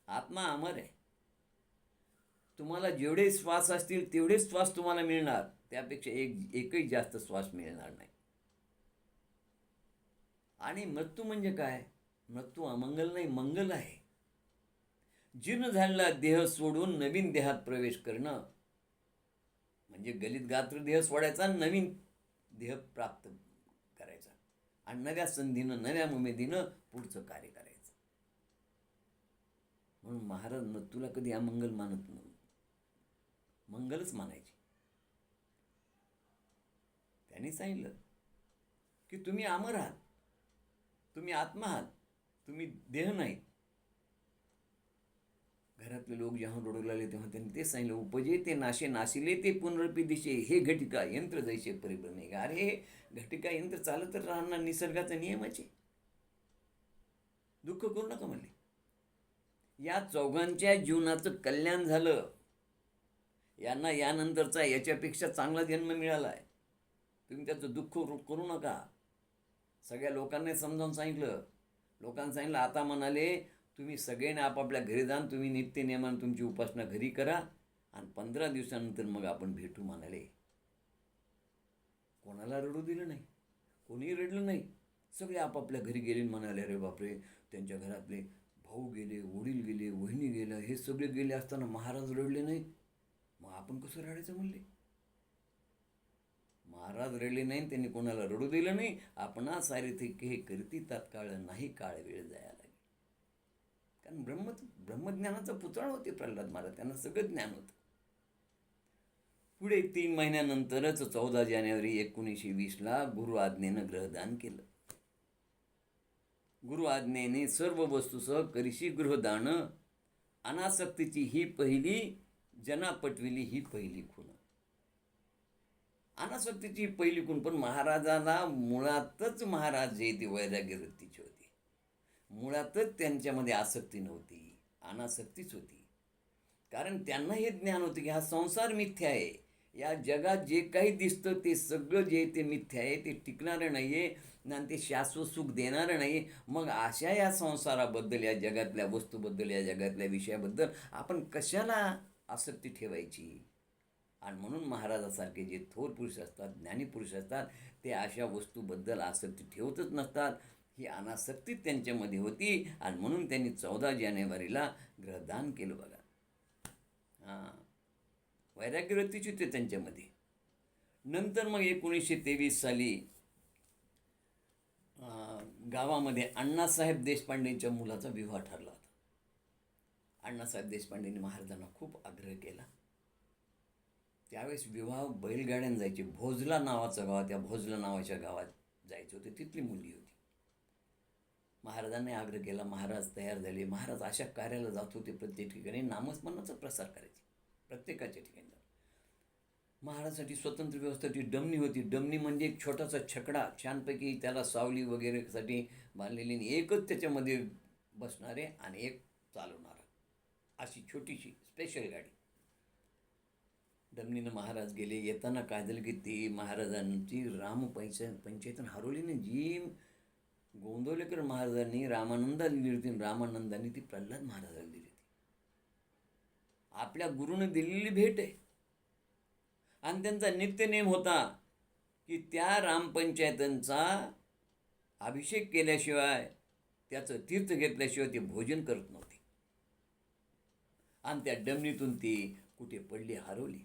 आत्मा अमर आहे. तुम्हाला जेवढे श्वास असतील तेवढेच श्वास तुम्हाला मिळणार, त्यापेक्षा एकही जास्त श्वास मिळणार नाही. आणि मृत्यू म्हणजे काय? मृत्यू अमंगल नाही, मंगल आहे. जीर्ण झालेला देह सोडून नवीन देहात प्रवेश करणं म्हणजे गलित गात्र देह सोडायचा, नवीन देह प्राप्त करायचा आणि नव्या संधीनं, नव्या उमेदीनं पुढचं कार्य करायचं. म्हणून महाराज मृत्यूला कधी अमंगल मानत नव्हते, मंगलच मानायचे. त्यांनी सांगितलं की तुम्ही अमर आहात, तुम्ही आत्मा आहात, तुम्ही देह नाही. घरातले लोक जेव्हा रडू लागले तेव्हा त्यांनी ते सांगितलं, उपजे ते नाशे नाशिले ते पुनरपी दिशे, हे घटिका यंत्र जैसे परिभ्रमे. अरे, हे घटिका यंत्र चालत तर राहणार, निसर्गाचा नियमाचे. दुःख करू नका म्हणले. या चौघांच्या जीवनाचं कल्याण झालं. यांना यानंतरचा याच्यापेक्षा चांगला जन्म मिळाला आहे. तुम्ही त्याचं दुःख करू नका. सगळ्या लोकांनी समजावून सांगितलं. लोकांना सांगितलं, आता म्हणाले तुम्ही सगळ्यांनी आपापल्या घरी जाण, तुम्ही नित्यनेमानं तुमची उपासना घरी करा आणि 15 दिवसानंतर मग आपण भेटू म्हणाले. कोणाला रडू दिलं नाही, कोणीही रडलं नाही. सगळे आपापल्या घरी गेले म्हणाले, अरे बापरे, त्यांच्या घरातले भाऊ गेले, वडील गेले, वहिनी गेल्या, हे सगळे गेले असताना महाराज रडले नाहीत, मग आपण कसं रडायचं म्हणले. महाराज रडले नाही, त्यांनी कोणाला रडू दिलं नाही. आपणा सारिथिक हे करती तात्काळ, नाही काळ वेळ जायला लागेल. कारण ब्रह्मज्ञानाचा पुतळा होते प्रल्हाद महाराज, त्यांना सगळं ज्ञान होतं. पुढे 3 महिन्यानंतरच 14 जानेवारी 1920 गुरु आज्ञेनं ग्रहदान केलं. गुरु आज्ञेने सर्व वस्तूसह करिशी गृहदान, अनासक्तीची ही पहिली, जना पटविली ही पहिली खूण. अनासक्तीची पहिली खूण. पण महाराजाला मुळातच महाराज जे ते वैराग्य वृत्तीचे होते. मुळातच त्यांच्यामध्ये आसक्ती नव्हती, अनासक्तीच होती. कारण त्यांना हे ज्ञान होतं की हा संसार मिथ्या आहे. या जगात जे काही दिसतं ते सगळं जे ते मिथ्या आहे, ते टिकणारं नाही आहे आणि ते शाश्वत सुख देणारं नाही. मग अशा या संसाराबद्दल, या जगातल्या वस्तूबद्दल, या जगातल्या विषयाबद्दल आपण कशाला आसक्ती ठेवायची. आणि म्हणून महाराजासारखे जे थोर पुरुष असतात, ज्ञानी पुरुष असतात, ते अशा वस्तूबद्दल आसक्ती ठेवतच नसतात. ही अनासक्ती त्यांच्यामध्ये होती आणि म्हणून त्यांनी 14 जानेवारीला ग्रहदान केलं बघा. वैराग्यवृत्तीची ते त्यांच्यामध्ये. नंतर मग 1923 साली गावामध्ये अण्णासाहेब देशपांडेंच्या मुलाचा विवाह ठरला होता. अण्णासाहेब देशपांडेंनी महाराजांना खूप आग्रह केला. त्यावेळेस विवाह बैलगाड्यानं जायचे. भोजला नावाचं गाव, त्या भोजला नावाच्या गावात जायचे होते. तिथली मुलगी होती. महाराजांनी आग्रह केला. महाराज तयार झाले. महाराज अशा कार्याला जात होते, प्रत्येक ठिकाणी नामस्मरणाचा प्रसार करायचे प्रत्येकाच्या ठिकाणी. महाराजांसाठी स्वतंत्र व्यवस्थेची डमणी होती. डमणी म्हणजे एक छोटासा छकडा, छानपैकी त्याला सावली वगैरेसाठी बांधलेली, एकच त्याच्यामध्ये बसणारे आणि एक चालवणारा, अशी छोटीशी स्पेशल गाडी. डमणीनं महाराज गेले. येताना काय झालं की ते महाराजांची पंचायतन हरवलीने जी गोंदवलेकर महाराजांनी रामानंदाला दिली होती, रामानंदांनी ती प्रल्हाद महाराजाला दिली होती. आपल्या गुरुनं दिलेली भेट आहे. आणि त्यांचा नित्यनेम होता की त्या रामपंचायतांचा अभिषेक केल्याशिवाय, त्याचं तीर्थ घेतल्याशिवाय ते भोजन करत नव्हते. आणि त्या डमणीतून ती कुठे पडली, हरवली.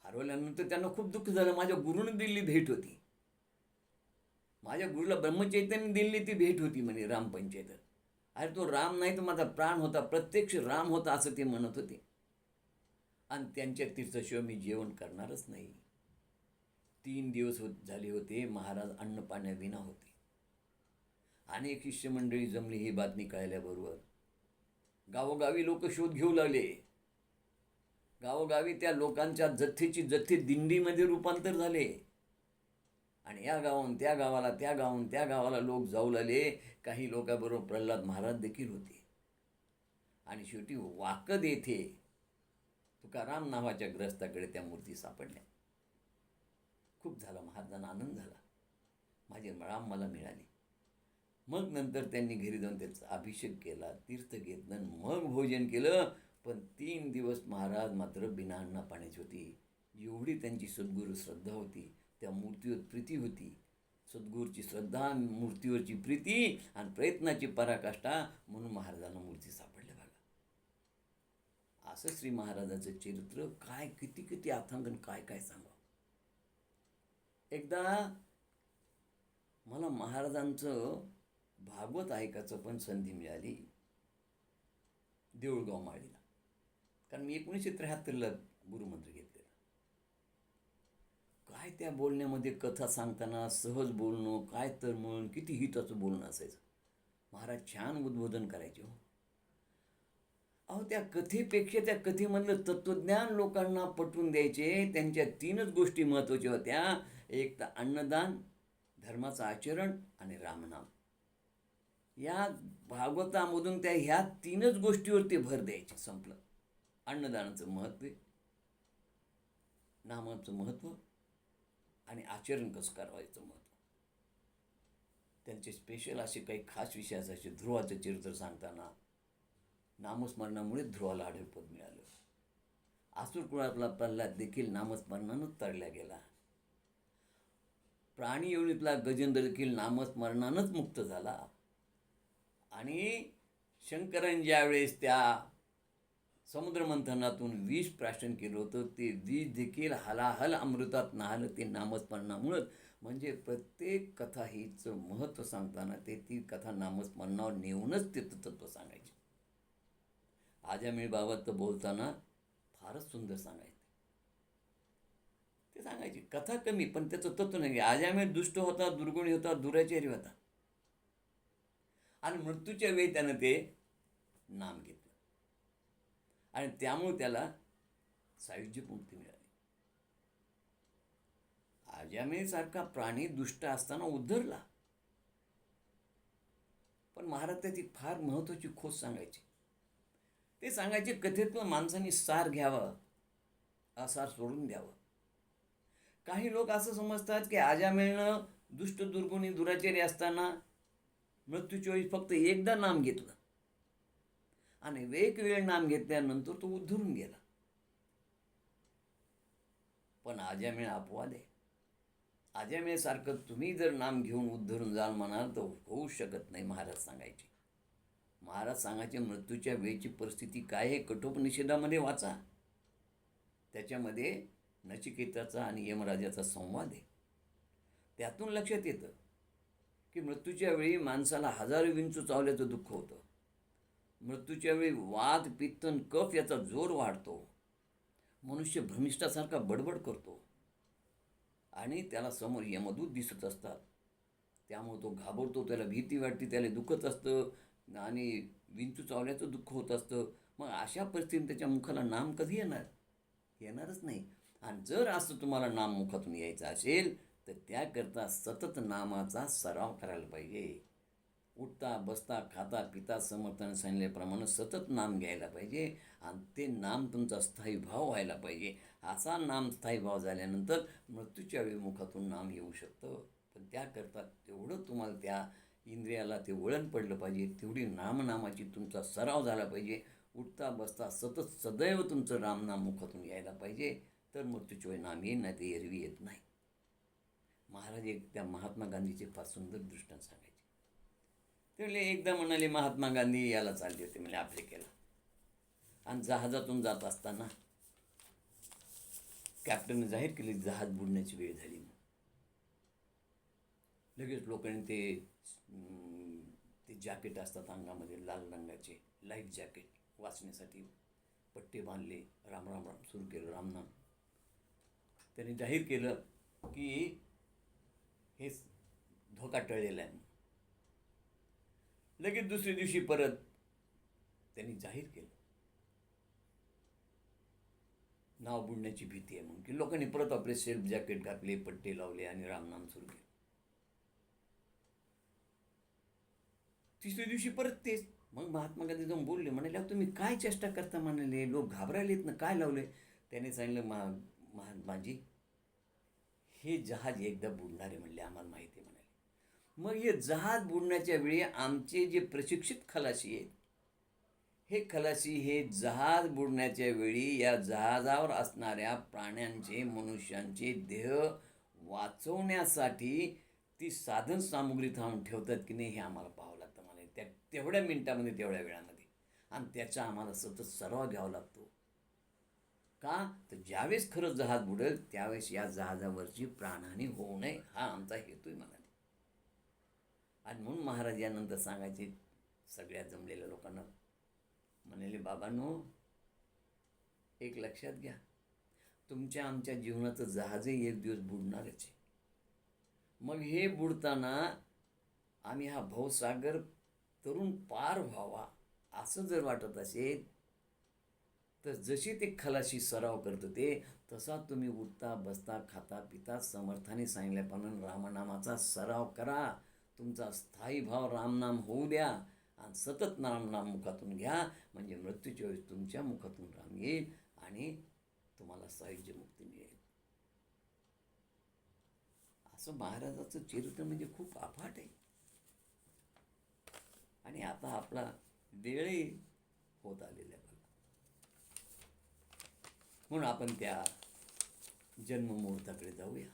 हरवल्यानंतर त्यांना खूप दुःख झालं. माझ्या गुरुनं दिलेली भेट होती, माझ्या गुरुला ब्रह्मचैतन्याने दिलेली ती भेट होती म्हणे रामपंचायत. अरे तो राम नाही तर माझा प्राण होता, प्रत्यक्ष राम होता, असं ते म्हणत होते. आणि त्यांच्या तीर्थशिवाय मी जेवण करणारच नाही. 3 दिवस झाले होते. महाराज अन्न पाण्याविना होते. अनेक शिष्यमंडळी जमली. ही बातमी कळल्याबरोबर गावोगावी लोक शोध घेऊ लागले. गावोगावी त्या लोकांच्या जथ्थेची जथ्थे दिंडीमध्ये रूपांतर झाले. आणि या गावाहून त्या गावाला, त्या गावाहून त्या गावाला लोक जाऊ लागले. काही लोकांबरोबर प्रल्हाद महाराज देखील होते. आणि शेवटी वाकद येथे तुकाराम नावाच्या ग्रस्ताकडे त्या मूर्ती सापडल्या. खूप झाला, महाराजांना आनंद झाला, माझे राम मला मिळाले. मग नंतर त्यांनी घरी जाऊन त्याचा अभिषेक केला, तीर्थ घेतलं, मग भोजन केलं. पण 3 दिवस महाराज मात्र बिना अन्ना पाण्याची होती. एवढी त्यांची सद्गुरू श्रद्धा होती, त्या मूर्तीवर प्रीती होती. सद्गुरूची श्रद्धा, मूर्तीवरची प्रीती आणि प्रयत्नाची पराकाष्ठा, म्हणून महाराजांना मूर्ती सापडल्या बघा. असं श्री महाराजांचं चरित्र काय, किती किती अथांगण, काय काय सांगा. एकदा मला महाराजांचं भागवत ऐकायचं पण संधी मिळाली देऊळगाव माळीला. कारण मी 1973ला गुरुमंत्र घेतलेला. काय त्या बोलण्यामध्ये, कथा सांगताना सहज बोलणं, काय तर म्हण, किती हिताचं बोलणं असायचं. महाराज छान उद्बोधन करायचे हो. अहो, त्या कथेपेक्षा त्या कथेमधलं तत्त्वज्ञान लोकांना पटवून द्यायचे. त्यांच्या 3च गोष्टी महत्त्वाच्या होत्या. एक तर अन्नदान, धर्माचं आचरण आणि रामनाम. या भागवतामधून त्या ह्या 3च गोष्टीवरती भर द्यायचे. संपलं. अन्नदानाचं महत्त्व, नामाचं महत्त्व आणि आचरण कसं करायचं महत्त्व. त्यांचे स्पेशल असे काही खास विषय असायचे. ध्रुवाचं चरित्र सांगताना नामस्मरणामुळे ध्रुवाला आढळपद मिळालं. आसुर कुळातला प्रल्हाद देखील नामस्मरणानंच तरला गेला. प्राणी योनीतला गजेंद्र देखील नामस्मरणानंच मुक्त झाला. आणि शंकरांनी ज्यावेळेस त्या समुद्रमंथनातून विष प्राशन केलं होतं, ते विष देखील हलाहल अमृतात नाहलं ते नामस्मरणामुळंच. म्हणजे प्रत्येक कथा हीचं महत्त्व सांगताना ते ती कथा नामस्मरणावर नेऊनच ते तत्त्व सांगायचे. आजामेळबाबत बोलताना फारच सुंदर सांगायचे. ते सांगायचे कथा कमी पण त्याचं तत्त्व नाही. आजामेळ दुष्ट होता, दुर्गुणी होता, दुराचारी होता, आणि मृत्यूच्या वेळी त्यानं ते नाम घेतलं आणि त्यामुळे त्याला सायुज्य मुक्ती मिळाली. आजामेळसारखा प्राणी दुष्ट असताना उद्धरला, पण महाराज त्याची फार महत्त्वाची खोच सांगायची. ते सांगायचे कथेतलं माणसाने सार घ्यावं, असार सोडून द्यावं. काही लोक असं समजतात की आजामेळनं दुष्ट दुर्गुणी दुराचारी असताना मृत्यूच्या वेळी फक्त एकदा नाम घेतलं आणि एक वेळ नाम घेतल्यानंतर तो उद्धरून गेला. पण आजामेळ अपवाद आहे. आजामेळसारखं तुम्ही जर नाम घेऊन उद्धरून जाल म्हणाल तर होऊ शकत नाही. महाराज सांगायचे. महाराज सांगायचे मृत्यूच्या वेळची परिस्थिती काय आहे कठोपनिषेधामध्ये वाचा. त्याच्यामध्ये नचिकेताचा आणि यमराजाचा संवाद आहे. त्यातून लक्षात येतं की मृत्यूच्या वेळी माणसाला हजारो विंचू चावल्याचं दुःख होतं. मृत्यूच्या वेळी वात पित्त कफ याचा जोर वाढतो. मनुष्य भ्रमिष्ठासारखा बडबड करतो आणि त्याला समोर यमदूत दिसत असतात. त्यामुळे तो घाबरतो, त्याला भीती वाटते, त्याला दुखत असतं आणि विंचू चावल्याचं दुःख होत असतं. मग अशा परिस्थितीत त्याच्या मुखाला नाम कधी येणार? येणारच नाही. आणि जर असं तुम्हाला नाम मुखातून यायचं असेल तर त्याकरता सतत नामाचा सराव करायला पाहिजे. उठता बसता खाता पिता समर्थाने सांगितल्याप्रमाणे सतत नाम घ्यायला पाहिजे आणि ते नाम तुमचा स्थायी भाव व्हायला पाहिजे. असा नाम स्थायी भाव झाल्यानंतर मृत्यूच्या वेळी मुखातून नाम येऊ शकतं. पण त्याकरता तेवढं तुम्हाला त्या इंद्रियाला ते वळण पडलं पाहिजे, तेवढी नामाची तुमचा सराव झाला पाहिजे. उठता बसता सतत सदैव तुमचं रामनाम मुखातून यायला पाहिजे, तर मृत्यूच्या वेळी नाम येईल, नाही ते एरवी येत नाही. महाराज एक त्या महात्मा गांधीचे फार सुंदर दृष्टांत सांगायचे. ते म्हणले एकदा म्हणाले महात्मा गांधी याला चालले होते म्हणजे आफ्रिकेला, आणि जहाजातून जात असताना कॅप्टनने जाहीर केली जहाज बुडण्याची वेळ झाली. लगेच लोकांनी ते जॅकेट असतात अंगामध्ये लाल रंगाचे लाईफ जॅकेट वाचण्यासाठी पट्टे बांधले, राम राम राम सुरू केलं, रामनाम. त्यांनी जाहीर केलं की हे धोका टळलेला आहे. लगेच दुसऱ्या दिवशी परत त्यांनी जाहीर केलं नाव बुडण्याची भीती आहे म्हणून, की लोकांनी परत आपले सेल्फ जॅकेट घातले, पट्टे लावले आणि रामनाम सुरू केले. तिसऱ्या दिवशी परत तेच. मग महात्मा गांधी जाऊन बोलले, म्हणाले तुम्ही काय चेष्टा करता? म्हणाले लोक घाबरायलेत ना, काय लावले? त्याने सांगितलं महात्माजी हे जहाज एकदा बुडणार आहे म्हणले, आम्हाला माहिती आहे म्हणाले. मग हे जहाज बुडण्याच्या वेळी आमचे जे प्रशिक्षित खलाशी आहेत, हे खलाशी हे जहाज बुडण्याच्या वेळी या जहाजावर असणाऱ्या प्राण्यांचे मनुष्यांचे देह वाचवण्यासाठी ती साधन सामुग्री थांबून ठेवतात की नाही हे आम्हाला पाहावं लागतं म्हणाले, त्या तेवढ्या मिनिटामध्ये तेवढ्या वेळामध्ये. आणि त्याचा आम्हाला सतत सराव घ्यावा लागतो. का तर ज्यावेळेस खरं जहाज बुडेल त्यावेळेस या जहाजावरची प्राणहानी होऊ नये हा आमचा हेतू आहे म्हणाले. आणि म्हणून महाराज यानंतर सांगायचे सगळ्या जमलेल्या लोकांना, म्हणाले बाबांनो एक लक्षात घ्या, तुमच्या आमच्या जीवनाचं जहाजही एक दिवस बुडणारच आहे. मग हे बुडताना आम्ही हा भवसागर तरुण पार व्हावा असं जर वाटत असेल तर जशी ते खलाशी सराव करतं ते तसा तुम्ही उठता बसता खाता पिता समर्थाने सांगितल्याप्रमाणे रामनामाचा सराव करा. तुमचा स्थायी भाव रामनाम होऊ द्या आणि सतत नामनाम मुखातून घ्या, म्हणजे मृत्यूच्या वेळेस तुमच्या मुखातून राम येईल आणि तुम्हाला सायुज्य मुक्ती मिळेल. असं महाराजाचं चरित्र म्हणजे खूप अफाट आहे. आणि आता आपला वेळही होत आलेला आहे. म्हणून आपण त्या जन्ममुहूर्ताकडे जाऊया.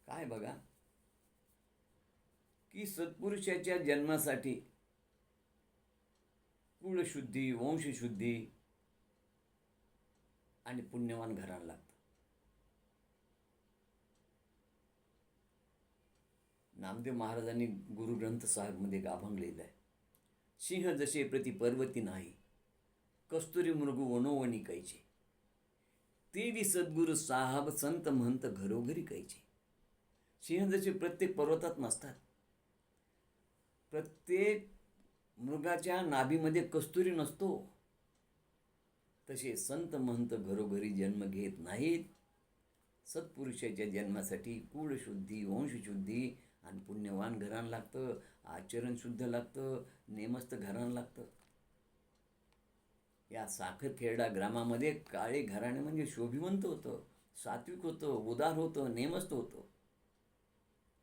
काय बघा की सत्पुरुषाच्या जन्मासाठी कुलशुद्धी, वंशशुद्धी आणि पुण्यवान घराणं लागतं. नामदेव महाराजांनी गुरु ग्रंथ साहेबमध्ये एक अभंग लिहिला आहे. सिंह जसे प्रति पर्वती नाही, कस्तुरी मृगू वनोवणी कैचे, तेवी सद्गुरु साहब संत महंत घरोघरी कैचे. सिंह जसे प्रत्येक पर्वतात नसतात, प्रत्येक मृगाच्या नाभीमध्ये कस्तुरी नसतो, तसे संत महंत घरोघरी जन्म घेत नाहीत. सत्पुरुषाच्या जन्मासाठी कुळशुद्धी, वंशशुद्धी आणि पुण्यवान घराणं लागतं, आचरण शुद्ध लागतं, नेमस्त घराणं लागतं. या साखरखेर्डा ग्रामामध्ये काळे घराणे म्हणजे शोभिवंत होतं, सात्विक होतं, उदार होतं, नेमस्त होतं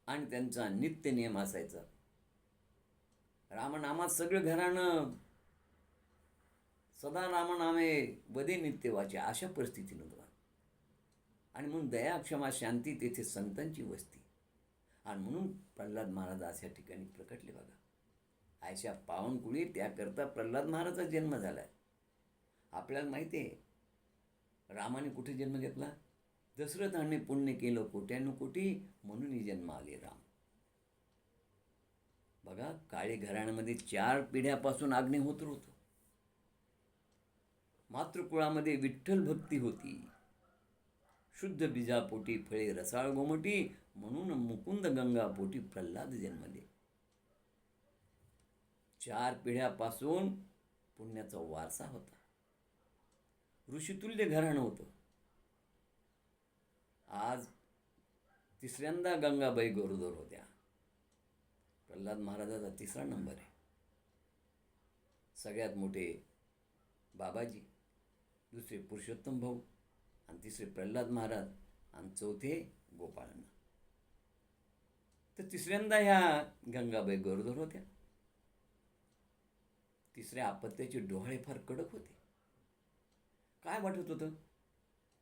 आणि त्यांचा नित्य नियम असायचा. रामनामात सगळं घराणं सदा रामनामे वदे नित्य वाचे अशा परिस्थितीनं होता. आणि म्हणून दया, क्षमा, शांती तेथे संतांची वस्ती. आणि म्हणून प्रल्हाद महाराज अशा ठिकाणी प्रकटले. बघा, अशा पावनकुळी त्याकरता प्रल्हाद महाराजाचा जन्म झाला आहे. आपल्याला माहिती आहे रामाने कुठे जन्म घेतला? दशरथाने पुण्य केलं कोट्यानुकोटी म्हणून जन्म आले राम. बघा, काळे घराण्यामध्ये 4 पिढ्यापासून अग्निहोत्र होतं. मातृकुळामध्ये विठ्ठल भक्ती होती. शुद्ध बीजापोटी फळे रसाळ गोमटी म्हणून मुकुंद गंगा पोटी प्रल्हाद जन्मले. 4 पिढ्यापासून पुण्याचा वारसा होता. ऋषितुल्य घराणं होतं. आज 3ऱ्यांदा गंगाबाई गरोदर होत्या. प्रल्हाद महाराजाचा 3रा नंबर आहे. सगळ्यात मोठे बाबाजी, दुसरे पुरुषोत्तम भाऊ आणि तिसरे प्रल्हाद महाराज आणि चौथे गोपाळांना. तर 3ऱ्यांदा ह्या गंगाबाई गरोदर होत्या. 3ऱ्या अपत्याचे डोहाळे फार कडक होते. काय वाटत होतं?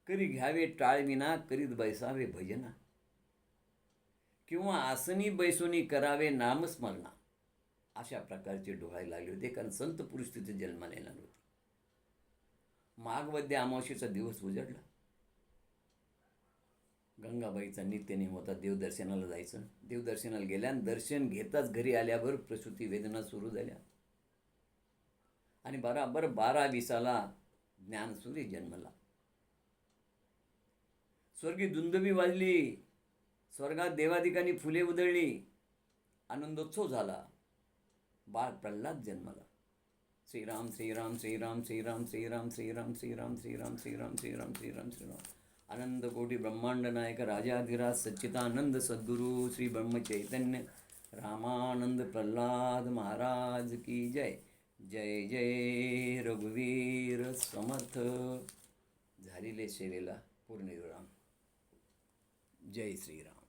करी घ्यावे टाळविना, करीत बैसावे भजना, किंवा आसनी बैसोनी करावे नामस्मरणा. अशा प्रकारचे डोहाळे लागले होते, कारण संत पुरुष तिथे जन्माला येणार होते. माघवद्य अमावस्येचा दिवस उजडला. गंगाबाईचा नित्यनेम होता देवदर्शनाला जायचं. देवदर्शनाला गेल्या आणि दर्शन घेताच घरी आल्यावर प्रसूती वेदना सुरू झाल्या आणि बराबर 12:20 ज्ञानसूर्य जन्मला. स्वर्गी दुंदुभी वाजली, स्वर्गात देवादिकांनी फुले उधळली, आनंदोत्सव झाला. बाळ प्रल्हाद जन्मला. श्रीराम श्रीराम श्रीराम श्रीराम श्रीराम श्रीराम श्रीराम श्रीराम श्रीराम श्रीराम श्रीराम श्रीराम. आनंद कोटी ब्रह्मांड नायक राजाधिराज सच्चिदानंद सद्गुरु श्री ब्रह्मचैतन्य रामानंद प्रल्हाद महाराज की जय. जय जय रघुवीर समर्थ. झालेले सेवेला पूर्णविराम. जय श्रीराम.